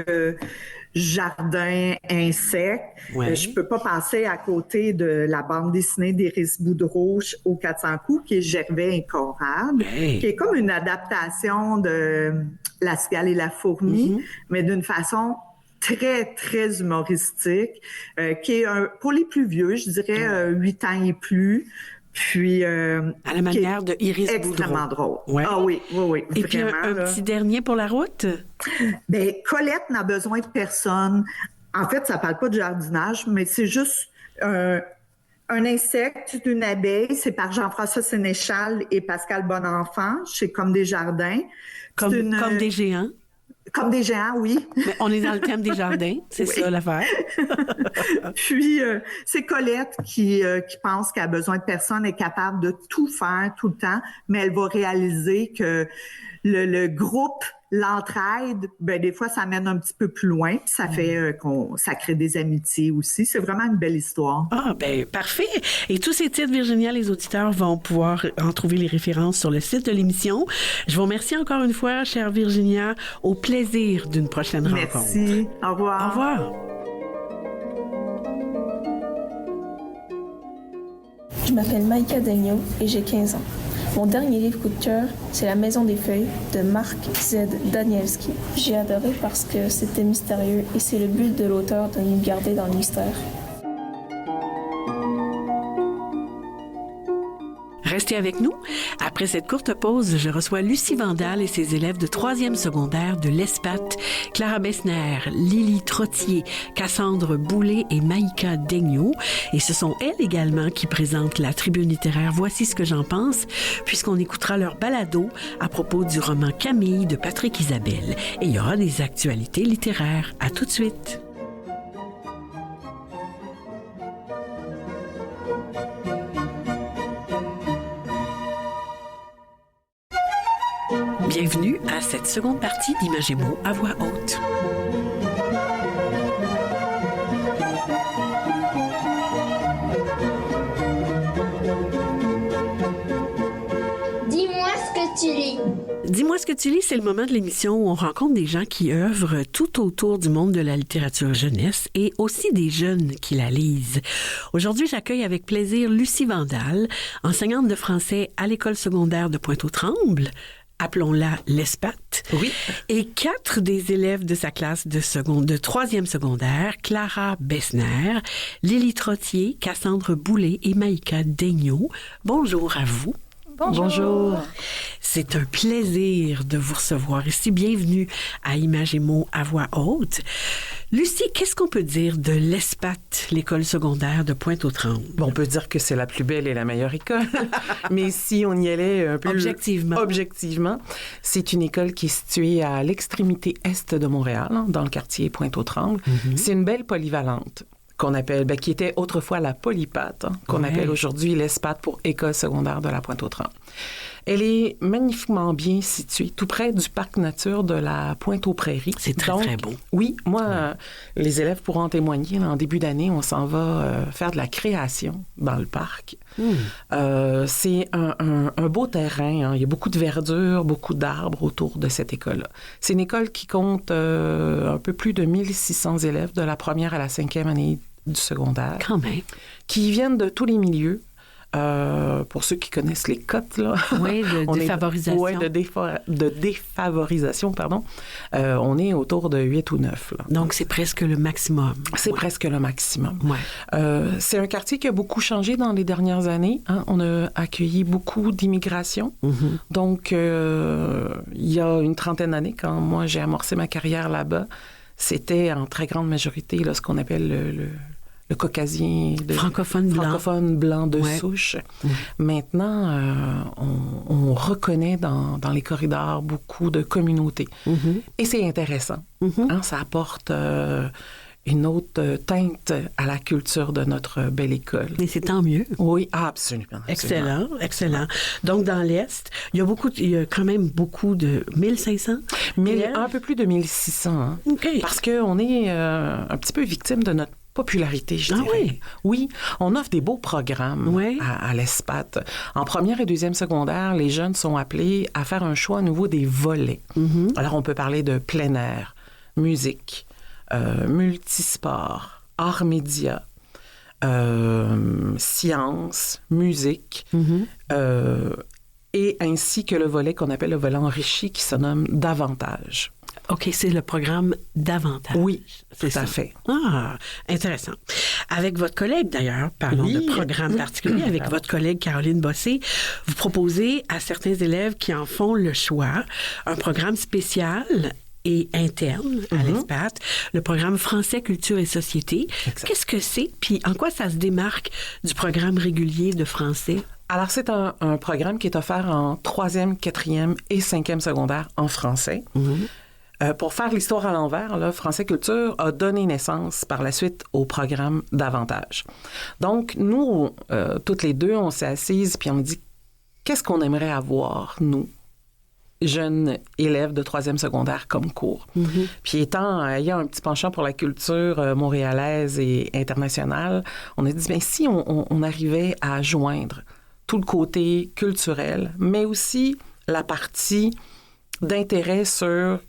jardin, insectes, je peux pas passer à côté de la bande dessinée d'Iris Boudreau aux 400 coups, qui est Gervais Incorable, qui est comme une adaptation de La cigale et la fourmi, mais d'une façon très, très humoristique, qui est pour les plus vieux, je dirais 8 ans et plus. Puis, à la manière de Iris Boudreau. Extrêmement drôle. Ah oui. Et puis un petit dernier pour la route? Bien, Colette n'a besoin de personne. En fait, ça parle pas de jardinage, mais c'est juste un insecte d'une abeille. C'est par Jean-François Sénéchal et Pascal Bonenfant chez Comme des Jardins. Comme des géants? Comme des géants, oui. Mais on est dans le thème des jardins, c'est ça l'affaire. Puis, c'est Colette qui pense qu'elle a besoin de personne, est capable de tout faire tout le temps, mais elle va réaliser que le groupe, l'entraide, des fois, ça mène un petit peu plus loin, puis ça fait ça crée des amitiés aussi. C'est vraiment une belle histoire. Ah, parfait. Et tous ces titres, Virginia, les auditeurs vont pouvoir en trouver les références sur le site de l'émission. Je vous remercie encore une fois, chère Virginia. Au plaisir d'une prochaine rencontre. Merci. Au revoir. Au revoir. Je m'appelle Maïka Daigneault et j'ai 15 ans. Mon dernier livre coup de cœur, c'est La Maison des Feuilles de Mark Z. Danielski. J'ai adoré parce que c'était mystérieux et c'est le but de l'auteur de nous garder dans le mystère. Restez avec nous. Après cette courte pause, je reçois Lucie Vandal et ses élèves de 3e secondaire de l'ESPAT, Clara Bessner, Lily Trottier, Cassandre Boulay et Maïka Daigneault. Et ce sont elles également qui présentent la tribune littéraire Voici ce que j'en pense, puisqu'on écoutera leur balado à propos du roman Camille de Patrick Isabelle. Et il y aura des actualités littéraires. À tout de suite. Bienvenue à cette seconde partie d'Images et mots à voix haute. Dis-moi ce que tu lis. Dis-moi ce que tu lis, c'est le moment de l'émission où on rencontre des gens qui œuvrent tout autour du monde de la littérature jeunesse et aussi des jeunes qui la lisent. Aujourd'hui, j'accueille avec plaisir Lucie Vandal, enseignante de français à l'école secondaire de Pointe-aux-Trembles. Appelons-la l'ESPAT. Oui. Et 4 des élèves de sa classe de 3e secondaire, Clara Bessner, Lily Trottier, Cassandre Boulay et Maïka Daigneault. Bonjour à vous. Bonjour. C'est un plaisir de vous recevoir ici. Bienvenue à Images et mots à voix haute. Lucie, qu'est-ce qu'on peut dire de l'ESPAT, l'école secondaire de Pointe-aux-Trembles? Bon, on peut dire que c'est la plus belle et la meilleure école. Mais si on y allait un peu... Objectivement, c'est une école qui est située à l'extrémité est de Montréal, dans le quartier Pointe-aux-Trembles. Mm-hmm. C'est une belle polyvalente qu'on appelle, qui était autrefois la Polypat, qu'on appelle aujourd'hui l'ESPAT pour École secondaire de la Pointe-aux-Trembles. Elle est magnifiquement bien située, tout près du parc nature de la Pointe-aux-Prairies. C'est très beau. Oui, moi, les élèves pourront en témoigner. En début d'année, on s'en va faire de la création dans le parc. C'est un beau terrain. Hein. Il y a beaucoup de verdure, beaucoup d'arbres autour de cette école-là. C'est une école qui compte un peu plus de 1600 élèves de la première à la 5e année du secondaire. Quand même. Qui viennent de tous les milieux. Pour ceux qui connaissent les cotes, là. Oui, de défavorisation. Oui, de défavorisation, pardon. On est autour de 8 ou 9. Là. Donc, c'est presque le maximum. C'est presque le maximum. Ouais. C'est un quartier qui a beaucoup changé dans les dernières années. Hein. On a accueilli beaucoup d'immigration. Donc, il y a une trentaine d'années, quand moi, j'ai amorcé ma carrière là-bas, c'était en très grande majorité là, ce qu'on appelle le caucasien francophone blanc de souche. Maintenant, on reconnaît dans les corridors beaucoup de communautés. Et c'est intéressant. Hein, ça apporte une autre teinte à la culture de notre belle école. Et c'est tant mieux. Oui, absolument. Excellent, excellent. Donc, dans l'Est, il y a quand même beaucoup de 1500? Un peu plus de 1600. Hein, parce qu'on est un petit peu victime de notre popularité, je dirais. Oui, on offre des beaux programmes à l'ESPAT. En première et deuxième secondaire, les jeunes sont appelés à faire un choix à nouveau des volets. Alors, on peut parler de plein air, musique, multisport, arts médias, sciences, musique, et ainsi que le volet qu'on appelle le volet enrichi qui se nomme Davantage. OK, c'est le programme Davantage. Oui, tout à fait. Ah, intéressant. Avec votre collègue, d'ailleurs, parlons de programme particulier, avec votre collègue Caroline Bossé, vous proposez à certains élèves qui en font le choix un programme spécial et interne à l'ESPAT, le programme Français, Culture et Société. Exact. Qu'est-ce que c'est? Puis en quoi ça se démarque du programme régulier de français? Alors, c'est un programme qui est offert en 3e, 4e et 5e secondaire en français. Pour faire l'histoire à l'envers, là, Français Culture a donné naissance par la suite au programme Davantage. Donc, nous, toutes les deux, on s'est assises puis on dit qu'est-ce qu'on aimerait avoir, nous, jeunes élèves de 3e secondaire comme cours. Puis ayant un petit penchant pour la culture montréalaise et internationale, on a dit, bien, si on arrivait à joindre tout le côté culturel, mais aussi la partie d'intérêt sur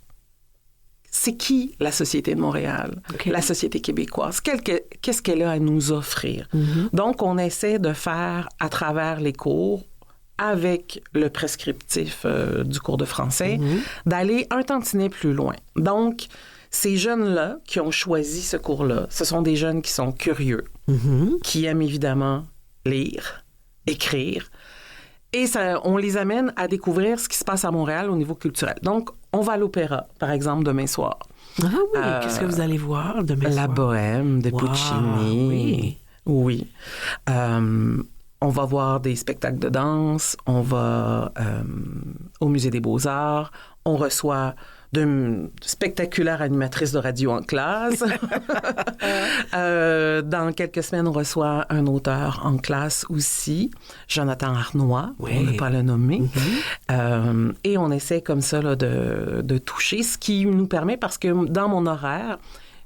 c'est qui la société de Montréal, la société québécoise, qu'est-ce qu'elle a à nous offrir. Donc, on essaie de faire à travers les cours, avec le prescriptif du cours de français, d'aller un tantinet plus loin. Donc, ces jeunes-là qui ont choisi ce cours-là, ce sont des jeunes qui sont curieux, qui aiment évidemment lire, écrire, et ça, on les amène à découvrir ce qui se passe à Montréal au niveau culturel. Donc, on va à l'opéra, par exemple, demain soir. Ah oui, qu'est-ce que vous allez voir demain soir? La Bohème de Puccini. Oui. On va voir des spectacles de danse, on va au Musée des Beaux-Arts, on reçoit de spectaculaires animatrices de radio en classe. Dans quelques semaines, on reçoit un auteur en classe aussi, Jonathan Arnois, pour ne pas le nommer. Et on essaie comme ça là, de toucher, ce qui nous permet, parce que dans mon horaire,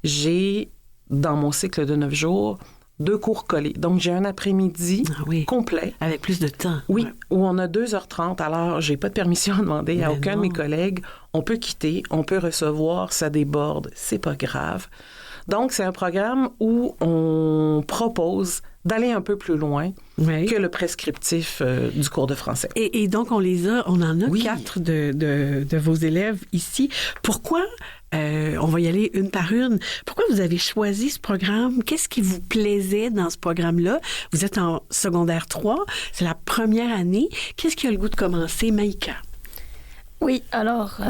j'ai, dans mon cycle de 9 jours, 2 cours collés. Donc, j'ai un après-midi complet. Avec plus de temps. Oui, où on a 2h30. Alors, j'ai pas de permission à demander à aucun de mes collègues. On peut quitter, on peut recevoir, ça déborde, c'est pas grave. Donc, c'est un programme où on propose d'aller un peu plus loin que le prescriptif du cours de français. Et donc, on en a 4 de vos élèves ici. Pourquoi, on va y aller une par une, pourquoi vous avez choisi ce programme? Qu'est-ce qui vous plaisait dans ce programme-là? Vous êtes en secondaire 3, c'est la première année. Qu'est-ce qui a le goût de commencer, Maïka? Oui, alors,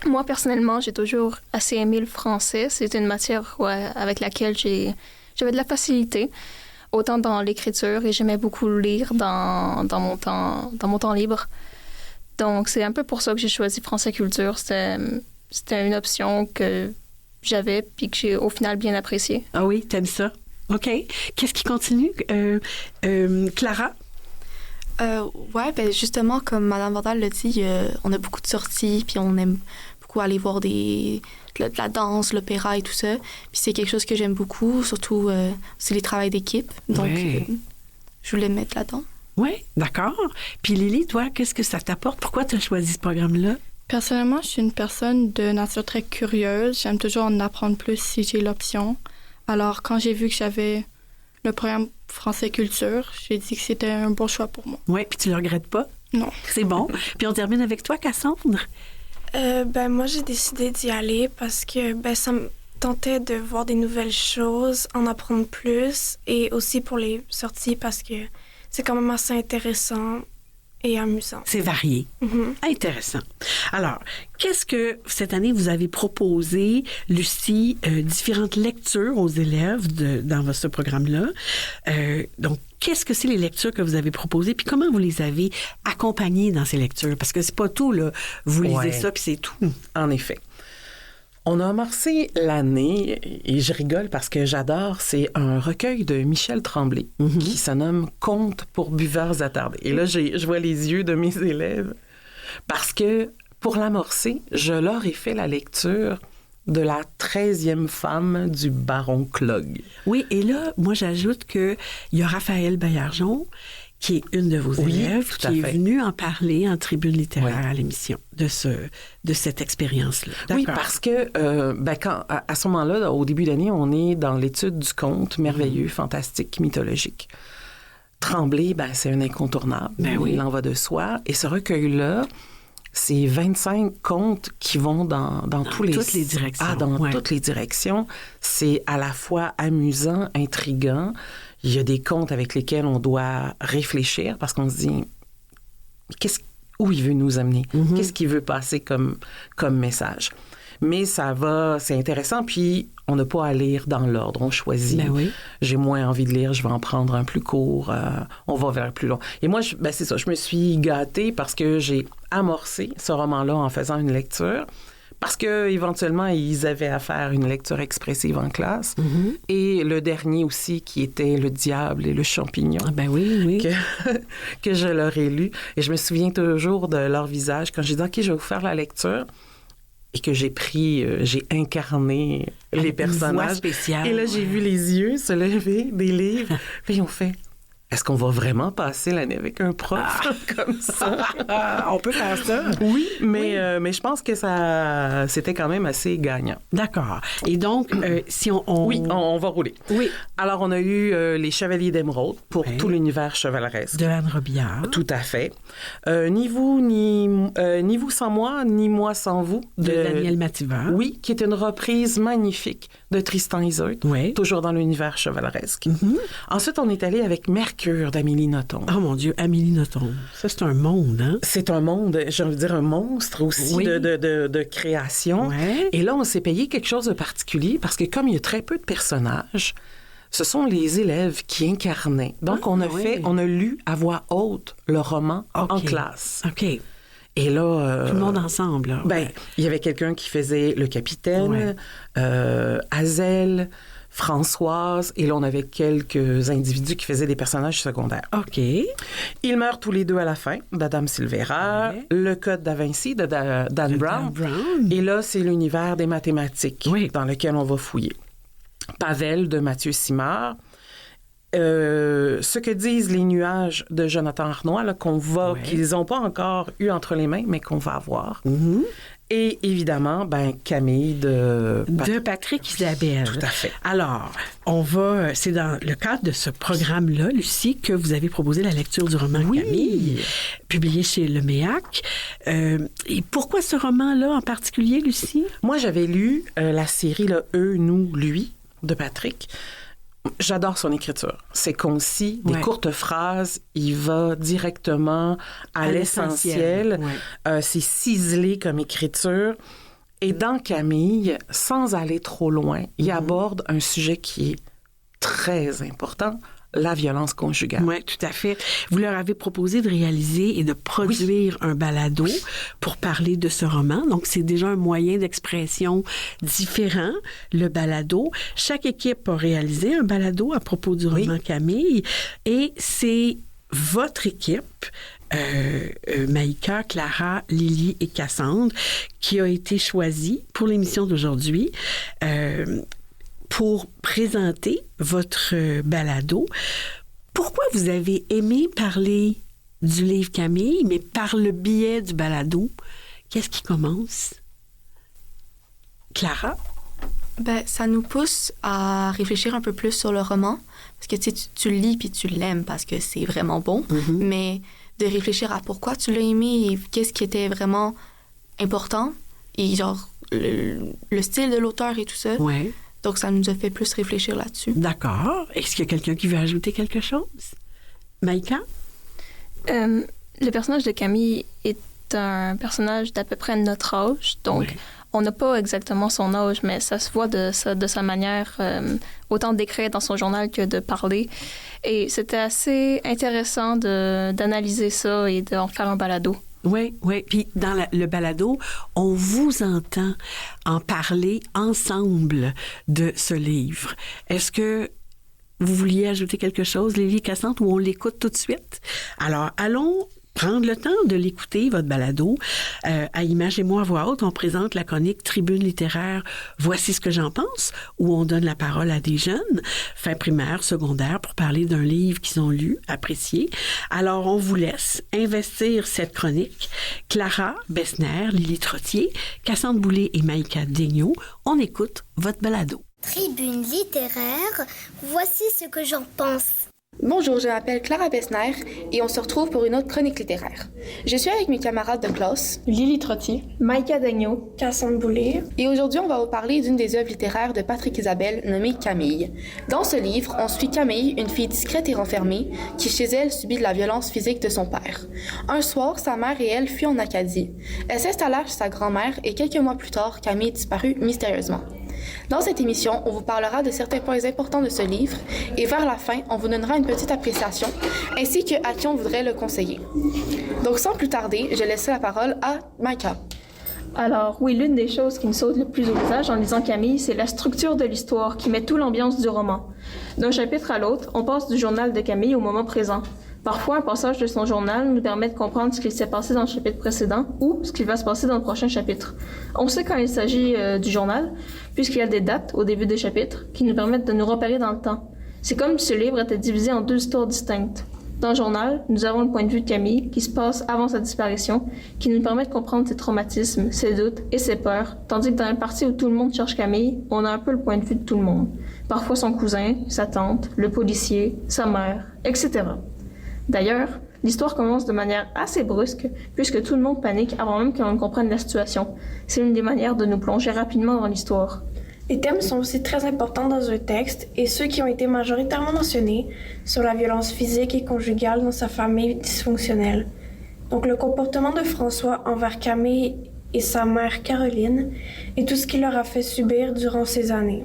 moi, personnellement, j'ai toujours assez aimé le français. C'est une matière avec laquelle j'avais de la facilité, autant dans l'écriture, et j'aimais beaucoup lire dans mon temps libre. Donc, c'est un peu pour ça que j'ai choisi Français Culture. C'était une option que j'avais puis que j'ai au final bien appréciée. Ah oui, t'aimes ça? OK. Qu'est-ce qui continue? Clara? Ouais, ben justement, comme Mme Vandal l'a dit, on a beaucoup de sorties, puis on aime beaucoup aller voir de la danse, l'opéra et tout ça. Puis c'est quelque chose que j'aime beaucoup, surtout c'est les travails d'équipe. Donc, je voulais me mettre là-dedans. Oui, d'accord. Puis Lily, toi, qu'est-ce que ça t'apporte? Pourquoi tu as choisi ce programme-là? Personnellement, je suis une personne de nature très curieuse. J'aime toujours en apprendre plus si j'ai l'option. Alors, quand j'ai vu que j'avais le programme Français Culture, j'ai dit que c'était un bon choix pour moi. Oui, puis tu le regrettes pas? Non. C'est bon. Puis on termine avec toi, Cassandre? Moi, j'ai décidé d'y aller parce que ça me tentait de voir des nouvelles choses, en apprendre plus, et aussi pour les sorties parce que c'est quand même assez intéressant et amusant. C'est varié. Intéressant. Alors, qu'est-ce que cette année vous avez proposé, Lucie, différentes lectures aux élèves dans ce programme-là? Donc, qu'est-ce que c'est les lectures que vous avez proposées, puis comment vous les avez accompagnées dans ces lectures? Parce que c'est pas tout, là. Vous lisez ça, puis c'est tout. En effet. On a amorcé l'année, et je rigole parce que j'adore, c'est un recueil de Michel Tremblay qui se nomme « Contes pour buveurs attardés ». Et là, je vois les yeux de mes élèves parce que, pour l'amorcer, je leur ai fait la lecture de la 13e femme du baron Clog. Oui, et là, moi, j'ajoute qu'il y a Raphaël Baillargeon, qui est une de vos élèves, qui est venue en parler en tribune littéraire à l'émission de cette expérience-là. Oui, parce que à ce moment-là, au début d'année, on est dans l'étude du conte merveilleux, fantastique, mythologique. Tremblay, c'est un incontournable. Il en va de soi. Et ce recueil-là, c'est 25 contes qui vont dans toutes les directions. Toutes les directions. C'est à la fois amusant, intriguant. Il y a des contes avec lesquels on doit réfléchir parce qu'on se dit où il veut nous amener, qu'est-ce qu'il veut passer comme message. Mais c'est intéressant, puis on n'a pas à lire dans l'ordre, on choisit. J'ai moins envie de lire, je vais en prendre un plus court, on va vers le plus long. Et moi, c'est ça, je me suis gâtée parce que j'ai amorcé ce roman-là en faisant une lecture. Parce qu'éventuellement, ils avaient à faire une lecture expressive en classe. Et le dernier aussi, qui était Le diable et le champignon. Que je leur ai lu. Et je me souviens toujours de leur visage quand j'ai dit « OK, je vais vous faire la lecture ». Et que j'ai incarné les personnages. Une voix spéciale. Et là, j'ai vu les yeux se lever des livres. Puis ils ont fait... Est-ce qu'on va vraiment passer l'année avec un prof comme ça? On peut faire ça. Oui, mais je pense que c'était quand même assez gagnant. D'accord. Et donc, si on... Oui, on va rouler. Oui. Alors, on a eu Les Chevaliers d'Émeraude pour tout l'univers chevaleresque. De Anne Robillard. Tout à fait. Ni vous sans moi, ni moi sans vous. De Daniel Mativar. Oui, qui est une reprise magnifique de Tristan Isolde. Oui. Toujours dans l'univers chevaleresque. Ensuite, on est allé avec Mercure d'Amélie Nothomb. Oh mon Dieu, Amélie Nothomb. Ça, c'est un monde, hein? C'est un monde, j'ai envie de dire un monstre aussi de création. Ouais. Et là, on s'est payé quelque chose de particulier parce que comme il y a très peu de personnages, ce sont les élèves qui incarnaient. Donc, on a lu à voix haute le roman en classe. OK. Et là... tout le monde ensemble. Là. Il y avait quelqu'un qui faisait le capitaine, Hazel... Françoise, et là, on avait quelques individus qui faisaient des personnages secondaires. OK. Ils meurent tous les deux à la fin, d'Adam Silvera, Le Code da Vinci de Dan Brown. Et là, c'est l'univers des mathématiques dans lequel on va fouiller. Pavel de Mathieu Simard. Ce que disent les nuages de Jonathan Arnois, là, qu'ils n'ont pas encore eu entre les mains, mais qu'on va avoir. Et évidemment, Camille de Patrick Isabelle. Tout à fait. Alors, c'est dans le cadre de ce programme-là, Lucie, que vous avez proposé la lecture du roman Camille, publié chez Le Méac. Et pourquoi ce roman-là en particulier, Lucie? Moi, j'avais lu la série Eux, nous, lui de Patrick. J'adore son écriture. C'est concis, des courtes phrases. Il va directement à l'essentiel. C'est ciselé comme écriture. Et dans Camille, sans aller trop loin, il aborde un sujet qui est très important, la violence conjugale. Oui, tout à fait. Vous leur avez proposé de réaliser et de produire un balado pour parler de ce roman. Donc, c'est déjà un moyen d'expression différent, le balado. Chaque équipe a réalisé un balado à propos du roman Camille. Et c'est votre équipe, Maïka, Clara, Lily et Cassandre, qui a été choisie pour l'émission d'aujourd'hui pour présenter votre balado. Pourquoi vous avez aimé parler du livre Camille, mais par le biais du balado? Qu'est-ce qui commence? Clara? Ben, ça nous pousse à réfléchir un peu plus sur le roman, parce que tu le lis puis tu l'aimes parce que c'est vraiment bon, mais de réfléchir à pourquoi tu l'as aimé et qu'est-ce qui était vraiment important, et genre le style de l'auteur et tout ça. Ouais. Donc, ça nous a fait plus réfléchir là-dessus. D'accord. Est-ce qu'il y a quelqu'un qui veut ajouter quelque chose? Maïka? Le personnage de Camille est un personnage d'à peu près notre âge, donc on n'a pas exactement son âge, mais ça se voit de sa manière autant d'écrire dans son journal que de parler. Et c'était assez intéressant d'analyser ça et d'en faire un balado. Oui, oui. Puis dans le balado, on vous entend en parler ensemble de ce livre. Est-ce que vous vouliez ajouter quelque chose, Lily Cassandre, ou on l'écoute tout de suite? Alors, allons prendre le temps de l'écouter, votre balado. À Imagez-moi à voix haute, on présente la chronique Tribune littéraire « Voici ce que j'en pense », où on donne la parole à des jeunes, fin primaire, secondaire, pour parler d'un livre qu'ils ont lu, apprécié. Alors, on vous laisse investir cette chronique. Clara Bessner, Lily Trottier, Cassandre Boulay et Maïka Daigneault, on écoute votre balado. Tribune littéraire, voici ce que j'en pense. Bonjour, je m'appelle Clara Bessner et on se retrouve pour une autre chronique littéraire. Je suis avec mes camarades de classe, Lily Trottier, Maïka Daigneault, Cassandre Boulay. Et aujourd'hui, on va vous parler d'une des œuvres littéraires de Patrick Isabelle nommée Camille. Dans ce livre, on suit Camille, une fille discrète et renfermée, qui chez elle subit de la violence physique de son père. Un soir, sa mère et elle fuient en Acadie. Elle s'installèrent chez sa grand-mère et quelques mois plus tard, Camille disparut mystérieusement. Dans cette émission, on vous parlera de certains points importants de ce livre et vers la fin, on vous donnera une petite appréciation ainsi que à qui on voudrait le conseiller. Donc sans plus tarder, je laisse la parole à Maïka. Alors oui, l'une des choses qui me saute le plus au visage en lisant Camille, c'est la structure de l'histoire qui met toute l'ambiance du roman. D'un chapitre à l'autre, on passe du journal de Camille au moment présent. Parfois, un passage de son journal nous permet de comprendre ce qu'il s'est passé dans le chapitre précédent ou ce qu'il va se passer dans le prochain chapitre. On sait quand il s'agit du journal, puisqu'il y a des dates au début des chapitres qui nous permettent de nous repérer dans le temps. C'est comme si ce livre était divisé en deux histoires distinctes. Dans le journal, nous avons le point de vue de Camille qui se passe avant sa disparition, qui nous permet de comprendre ses traumatismes, ses doutes et ses peurs, tandis que dans la partie où tout le monde cherche Camille, on a un peu le point de vue de tout le monde. Parfois son cousin, sa tante, le policier, sa mère, etc. D'ailleurs, l'histoire commence de manière assez brusque, puisque tout le monde panique avant même que l'on comprenne la situation. C'est une des manières de nous plonger rapidement dans l'histoire. Les thèmes sont aussi très importants dans un texte, et ceux qui ont été majoritairement mentionnés sont la violence physique et conjugale dans sa famille dysfonctionnelle. Donc le comportement de François envers Camille et sa mère Caroline, et tout ce qu'il leur a fait subir durant ces années.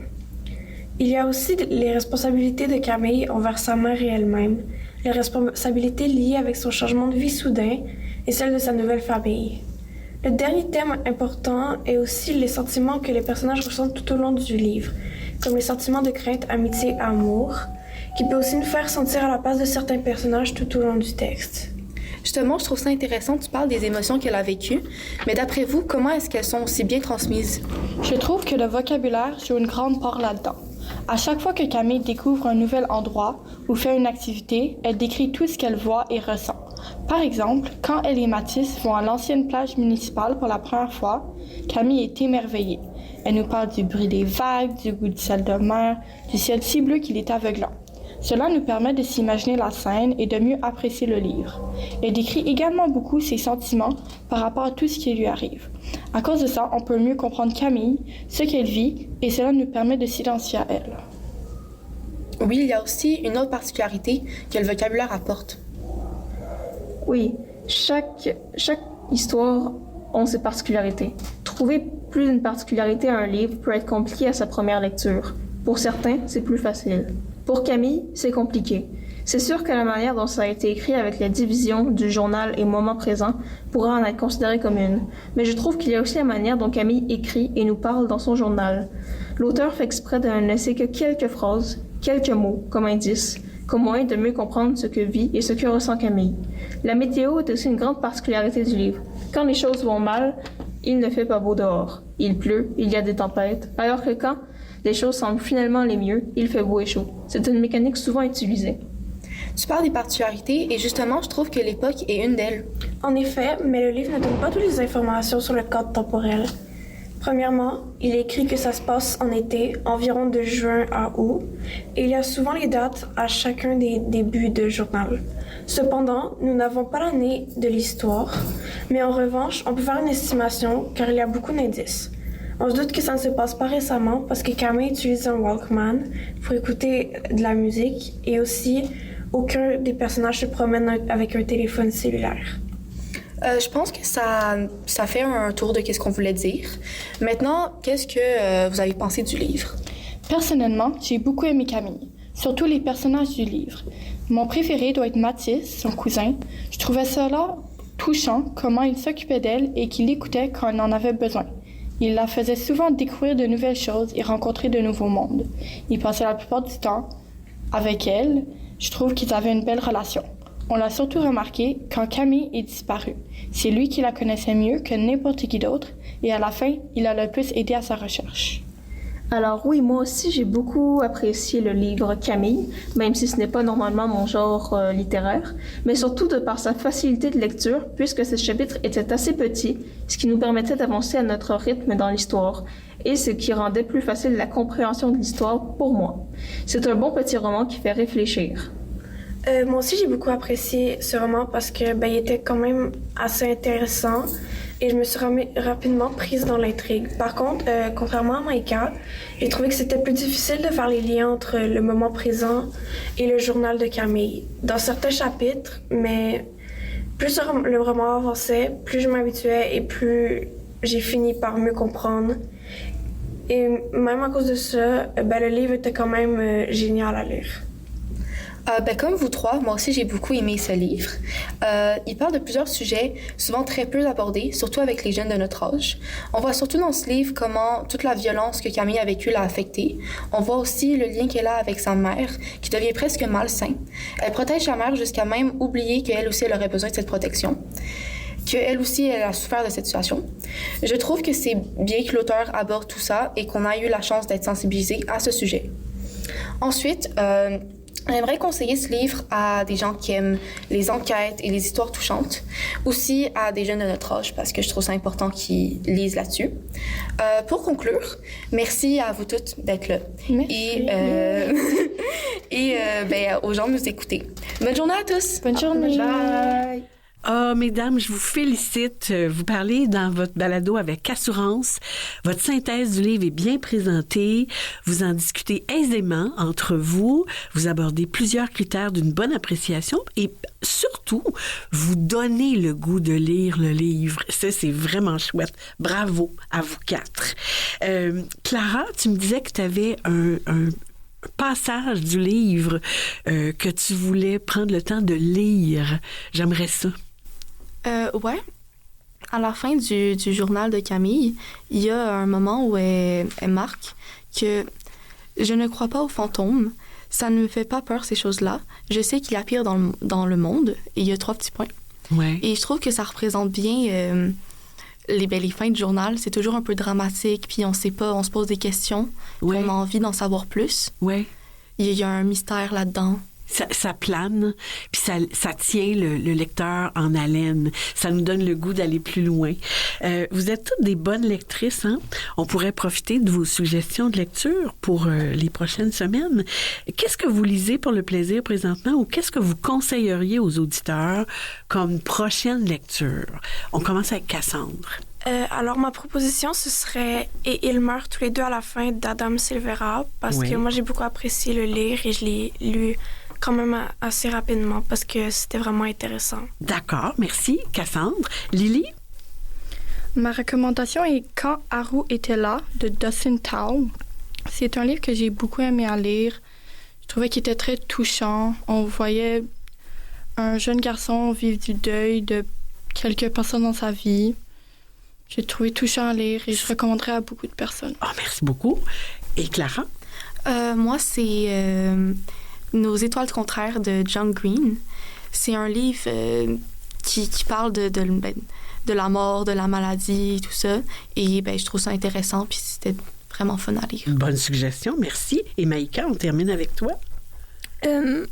Il y a aussi les responsabilités de Camille envers sa mère et elle-même, les responsabilités liées avec son changement de vie soudain et celles de sa nouvelle famille. Le dernier thème important est aussi les sentiments que les personnages ressentent tout au long du livre, comme les sentiments de crainte, amitié, amour, qui peut aussi nous faire sentir à la place de certains personnages tout au long du texte. Justement, je trouve ça intéressant, tu parles des émotions qu'elle a vécues, mais d'après vous, comment est-ce qu'elles sont aussi bien transmises? Je trouve que le vocabulaire joue une grande part là-dedans. À chaque fois que Camille découvre un nouvel endroit ou fait une activité, elle décrit tout ce qu'elle voit et ressent. Par exemple, quand elle et Mathis vont à l'ancienne plage municipale pour la première fois, Camille est émerveillée. Elle nous parle du bruit des vagues, du goût du sel de mer, du ciel si bleu qu'il est aveuglant. Cela nous permet de s'imaginer la scène et de mieux apprécier le livre. Elle décrit également beaucoup ses sentiments par rapport à tout ce qui lui arrive. À cause de ça, on peut mieux comprendre Camille, ce qu'elle vit, et cela nous permet de s'identifier à elle. Oui, il y a aussi une autre particularité que le vocabulaire apporte. Oui, chaque histoire a ses particularités. Trouver plus d'une particularité à un livre peut être compliqué à sa première lecture. Pour certains, c'est plus facile. Pour Camille, c'est compliqué. C'est sûr que la manière dont ça a été écrit avec la division du journal et moment présent pourra en être considérée comme une. Mais je trouve qu'il y a aussi la manière dont Camille écrit et nous parle dans son journal. L'auteur fait exprès de ne laisser que quelques phrases, quelques mots comme indice, comme moyen de mieux comprendre ce que vit et ce que ressent Camille. La météo est aussi une grande particularité du livre. Quand les choses vont mal, il ne fait pas beau dehors. Il pleut, il y a des tempêtes, alors que quand les choses semblent finalement aller mieux, il fait beau et chaud. C'est une mécanique souvent utilisée. Tu parles des particularités et justement, je trouve que l'époque est une d'elles. En effet, mais le livre ne donne pas toutes les informations sur le cadre temporel. Premièrement, il est écrit que ça se passe en été, environ de juin à août, et il y a souvent les dates à chacun des débuts de journal. Cependant, nous n'avons pas l'année de l'histoire, mais en revanche, on peut faire une estimation car il y a beaucoup d'indices. On se doute que ça ne se passe pas récemment parce que Camille utilise un Walkman pour écouter de la musique et aussi aucun des personnages se promène avec un téléphone cellulaire. Je pense que ça fait un tour de ce qu'on voulait dire. Maintenant, qu'est-ce que vous avez pensé du livre? Personnellement, j'ai beaucoup aimé Camille, surtout les personnages du livre. Mon préféré doit être Mathis, son cousin. Je trouvais cela touchant, comment il s'occupait d'elle et qu'il l'écoutait quand elle en avait besoin. Il la faisait souvent découvrir de nouvelles choses et rencontrer de nouveaux mondes. Il passait la plupart du temps avec elle. Je trouve qu'ils avaient une belle relation. On l'a surtout remarqué quand Camille est disparue. C'est lui qui la connaissait mieux que n'importe qui d'autre et à la fin, il a le plus aidé à sa recherche. Alors oui, moi aussi, j'ai beaucoup apprécié le livre Camille, même si ce n'est pas normalement mon genre littéraire, mais surtout de par sa facilité de lecture, puisque ces chapitres étaient assez petits, ce qui nous permettait d'avancer à notre rythme dans l'histoire, et ce qui rendait plus facile la compréhension de l'histoire pour moi. C'est un bon petit roman qui fait réfléchir. Moi aussi, j'ai beaucoup apprécié ce roman parce que il était quand même assez intéressant et je me suis rapidement prise dans l'intrigue. Par contre, contrairement à Maïka, j'ai trouvé que c'était plus difficile de faire les liens entre le moment présent et le journal de Camille. Dans certains chapitres, mais plus le roman avançait, plus je m'habituais et plus j'ai fini par mieux comprendre. Et même à cause de ça, le livre était quand même génial à lire. Comme vous trois, moi aussi j'ai beaucoup aimé ce livre. Il parle de plusieurs sujets, souvent très peu abordés, surtout avec les jeunes de notre âge. On voit surtout dans ce livre comment toute la violence que Camille a vécue l'a affectée. On voit aussi le lien qu'elle a avec sa mère, qui devient presque malsain. Elle protège sa mère jusqu'à même oublier qu'elle aussi elle aurait besoin de cette protection. Qu'elle aussi, elle a souffert de cette situation. Je trouve que c'est bien que l'auteur aborde tout ça et qu'on a eu la chance d'être sensibilisé à ce sujet. Ensuite, j'aimerais conseiller ce livre à des gens qui aiment les enquêtes et les histoires touchantes, aussi à des jeunes de notre âge, parce que je trouve ça important qu'ils lisent là-dessus. Pour conclure, merci à vous toutes d'être là. Merci. Et aux gens de nous écouter. Bonne journée à tous! Bonne journée! Bye! Ah, mesdames, je vous félicite. Vous parlez dans votre balado avec assurance. Votre synthèse du livre est bien présentée. Vous en discutez aisément entre vous. Vous abordez plusieurs critères d'une bonne appréciation et surtout, vous donnez le goût de lire le livre. Ça, c'est vraiment chouette. Bravo à vous quatre. Clara, tu me disais que tu avais un passage du livre que tu voulais prendre le temps de lire. J'aimerais ça. Ouais. À la fin du journal de Camille, il y a un moment où elle marque que je ne crois pas aux fantômes. Ça ne me fait pas peur, ces choses-là. Je sais qu'il y a pire dans le monde. Et il y a 3 petits points. Ouais. Et je trouve que ça représente bien les fins de journal. C'est toujours un peu dramatique, puis on sait pas, on se pose des questions. Ouais. On a envie d'en savoir plus. Ouais. Il y a un mystère là-dedans. Ça plane, puis ça tient le lecteur en haleine. Ça nous donne le goût d'aller plus loin. Vous êtes toutes des bonnes lectrices, hein? On pourrait profiter de vos suggestions de lecture pour les prochaines semaines. Qu'est-ce que vous lisez pour le plaisir présentement ou qu'est-ce que vous conseilleriez aux auditeurs comme prochaine lecture? On commence avec Cassandre. Alors, ma proposition, ce serait « Et ils meurent tous les deux à la fin » d'Adam Silvera, parce que moi, j'ai beaucoup apprécié le lire et je l'ai lu quand même assez rapidement parce que c'était vraiment intéressant. D'accord, merci. Cassandre. Lily? Ma recommandation est « Quand Haru était là » de Dustin Tao. C'est un livre que j'ai beaucoup aimé à lire. Je trouvais qu'il était très touchant. On voyait un jeune garçon vivre du deuil de quelques personnes dans sa vie. J'ai trouvé touchant à lire et je recommanderais à beaucoup de personnes. Oh, merci beaucoup. Et Clara? Moi, c'est Nos étoiles contraires de John Green. C'est un livre qui parle de la mort, de la maladie, tout ça. Et je trouve ça intéressant, puis c'était vraiment fun à lire. Bonne suggestion, merci. Et Maïka, on termine avec toi.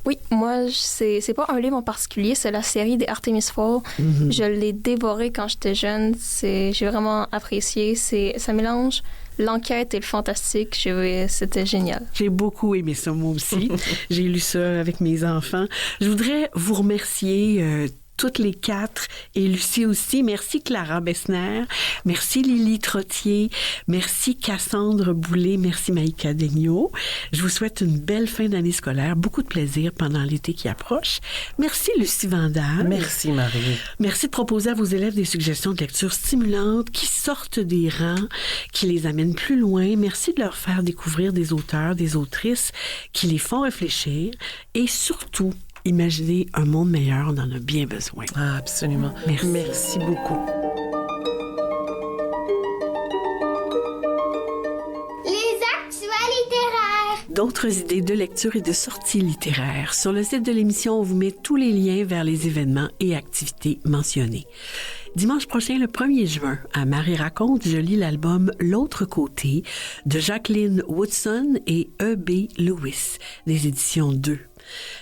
Oui, moi, c'est pas un livre en particulier, c'est la série des Artemis Fowl. Mm-hmm. Je l'ai dévoré quand j'étais jeune. J'ai vraiment apprécié. Ça mélange l'enquête et le fantastique. C'était génial. J'ai beaucoup aimé ça, moi aussi. J'ai lu ça avec mes enfants. Je voudrais vous remercier toutes les quatre, et Lucie aussi. Merci Clara Bessner, merci Lily Trottier, merci Cassandre Boulay, merci Maïka Daigneault. Je vous souhaite une belle fin d'année scolaire, beaucoup de plaisir pendant l'été qui approche. Merci Lucie Vandal. Merci Marie. Merci de proposer à vos élèves des suggestions de lecture stimulantes qui sortent des rangs, qui les amènent plus loin. Merci de leur faire découvrir des auteurs, des autrices qui les font réfléchir et surtout, imaginez un monde meilleur, on en a bien besoin. Ah, absolument. Merci beaucoup. Les actuels littéraires. D'autres idées de lecture et de sorties littéraires. Sur le site de l'émission, on vous met tous les liens vers les événements et activités mentionnés. Dimanche prochain, le 1er juin, à Marie Raconte, je lis l'album L'autre côté de Jacqueline Woodson et E.B. Lewis, des éditions 2.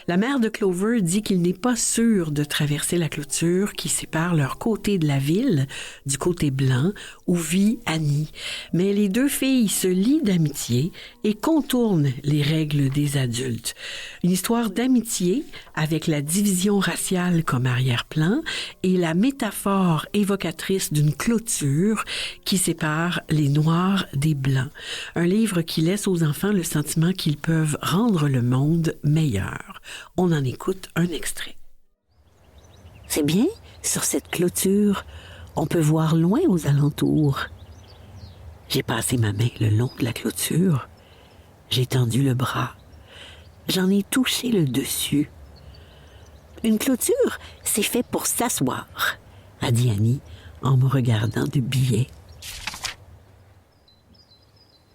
La mère de Clover dit qu'il n'est pas sûr de traverser la clôture qui sépare leur côté de la ville, du côté blanc, où vit Annie. Mais les deux filles se lient d'amitié et contournent les règles des adultes. Une histoire d'amitié avec la division raciale comme arrière-plan et la métaphore évocatrice d'une clôture qui sépare les Noirs des Blancs. Un livre qui laisse aux enfants le sentiment qu'ils peuvent rendre le monde meilleur. On en écoute un extrait. C'est bien, sur cette clôture, on peut voir loin aux alentours. J'ai passé ma main le long de la clôture. J'ai tendu le bras. J'en ai touché le dessus. Une clôture, c'est fait pour s'asseoir, a dit Annie en me regardant de biais.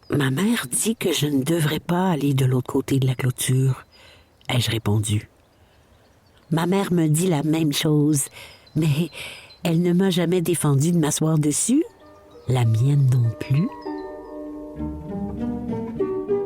Ma mère dit que je ne devrais pas aller de l'autre côté de la clôture, ai-je répondu. Ma mère me dit la même chose, mais elle ne m'a jamais défendu de m'asseoir dessus. La mienne non plus.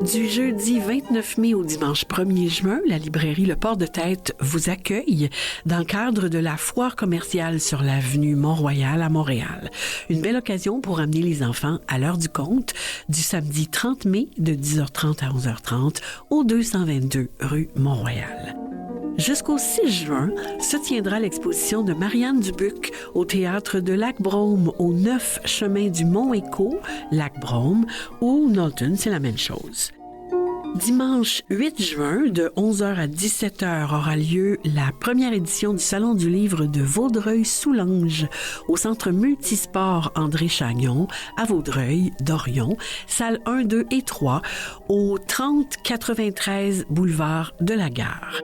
Du jeudi 29 mai au dimanche 1er juin, la librairie Le Port de Tête vous accueille dans le cadre de la foire commerciale sur l'avenue Mont-Royal à Montréal. Une belle occasion pour amener les enfants à l'heure du compte du samedi 30 mai de 10h30 à 11h30 au 222 rue Mont-Royal. Jusqu'au 6 juin se tiendra l'exposition de Marianne Dubuc au Théâtre de Lac-Brome au 9 chemin du Mont-Écho, Lac-Brome, ou Knowlton, c'est la même chose. Dimanche 8 juin, de 11h à 17h, aura lieu la première édition du Salon du livre de Vaudreuil-Soulanges au Centre multisport André Chagnon à Vaudreuil, Dorion, salle 1, 2 et 3, au 3093 boulevard de la Gare.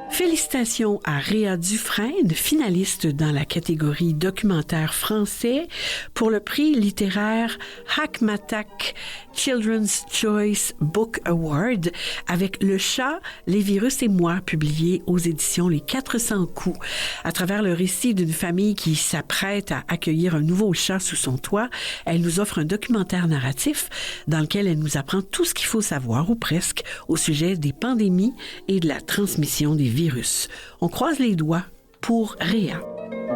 Félicitations à Réa Dufresne, finaliste dans la catégorie documentaire français pour le prix littéraire Hackmatack Children's Choice Book Award avec Le chat, les virus et moi, publié aux éditions Les 400 coups. À travers le récit d'une famille qui s'apprête à accueillir un nouveau chat sous son toit, elle nous offre un documentaire narratif dans lequel elle nous apprend tout ce qu'il faut savoir, ou presque, au sujet des pandémies et de la transmission des virus. On croise les doigts pour Réa.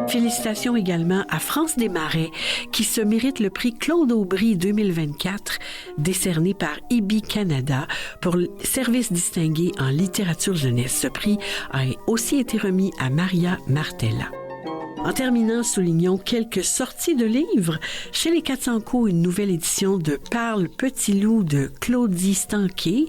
Félicitations également à France Desmarais, qui se mérite le prix Claude Aubry 2024, décerné par IBI Canada pour le service distingué en littérature jeunesse. Ce prix a aussi été remis à Maria Martella. En terminant, soulignons quelques sorties de livres. Chez les 400 coups, une nouvelle édition de Parle Petit Loup de Claudie Stanquet,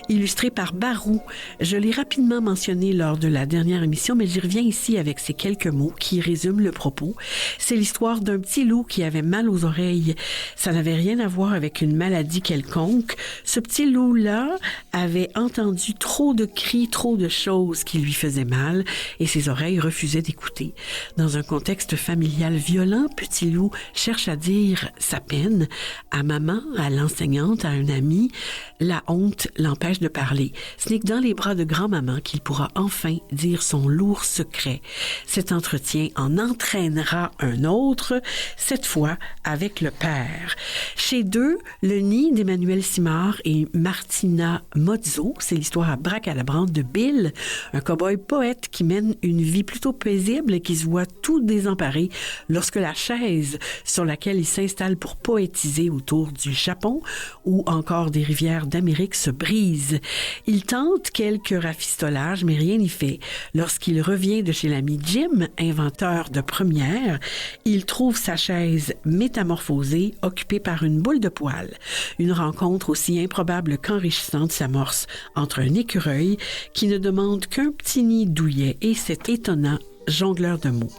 illustrée par Barou. Je l'ai rapidement mentionné lors de la dernière émission, mais j'y reviens ici avec ces quelques mots qui résument le propos. C'est l'histoire d'un petit loup qui avait mal aux oreilles. Ça n'avait rien à voir avec une maladie quelconque. Ce petit loup-là avait entendu trop de cris, trop de choses qui lui faisaient mal, et ses oreilles refusaient d'écouter. Dans Dans un contexte familial violent, Petit Loup cherche à dire sa peine à maman, à l'enseignante, à un ami. La honte l'empêche de parler. Ce n'est que dans les bras de grand-maman qu'il pourra enfin dire son lourd secret. Cet entretien en entraînera un autre, cette fois avec le père. Chez deux, le nid d'Emmanuel Simard et Martina Mozzo, c'est l'histoire à bracadabrante de Bill, un cow-boy poète qui mène une vie plutôt paisible et qui se voit tout désemparé lorsque la chaise sur laquelle il s'installe pour poétiser autour du Japon ou encore des rivières d'Amérique se brise. Il tente quelques rafistolages, mais rien n'y fait. Lorsqu'il revient de chez l'ami Jim, inventeur de première, il trouve sa chaise métamorphosée, occupée par une boule de poil. Une rencontre aussi improbable qu'enrichissante s'amorce entre un écureuil qui ne demande qu'un petit nid douillet et cet étonnant jongleur de mots.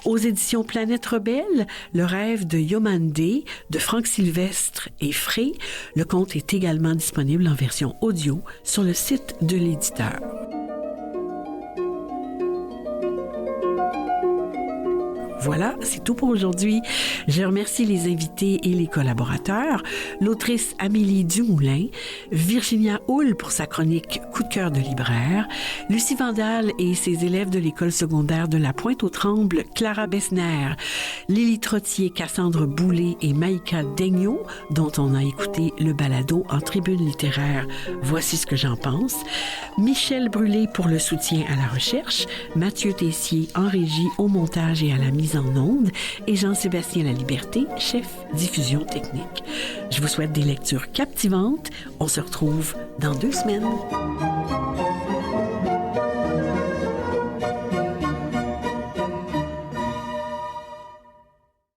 Aux éditions Planète Rebelle, Le rêve de Yomande de Franck Sylvestre et Frey. Le conte est également disponible en version audio sur le site de l'éditeur. Voilà, c'est tout pour aujourd'hui. Je remercie les invités et les collaborateurs, l'autrice Amélie Dumoulin, Virginia Houle pour sa chronique Coup de cœur de libraire, Lucie Vandal et ses élèves de l'école secondaire de la Pointe-aux-Trembles, Clara Bessner, Lily Trottier, Cassandre Boulay et Maïka Daigneault, dont on a écouté le balado en tribune littéraire. Voici ce que j'en pense. Michel Brûlé pour le soutien à la recherche, Mathieu Tessier en régie, au montage et à la mise en onde, et Jean-Sébastien Laliberté, chef diffusion technique. Je vous souhaite des lectures captivantes. On se retrouve dans 2 semaines.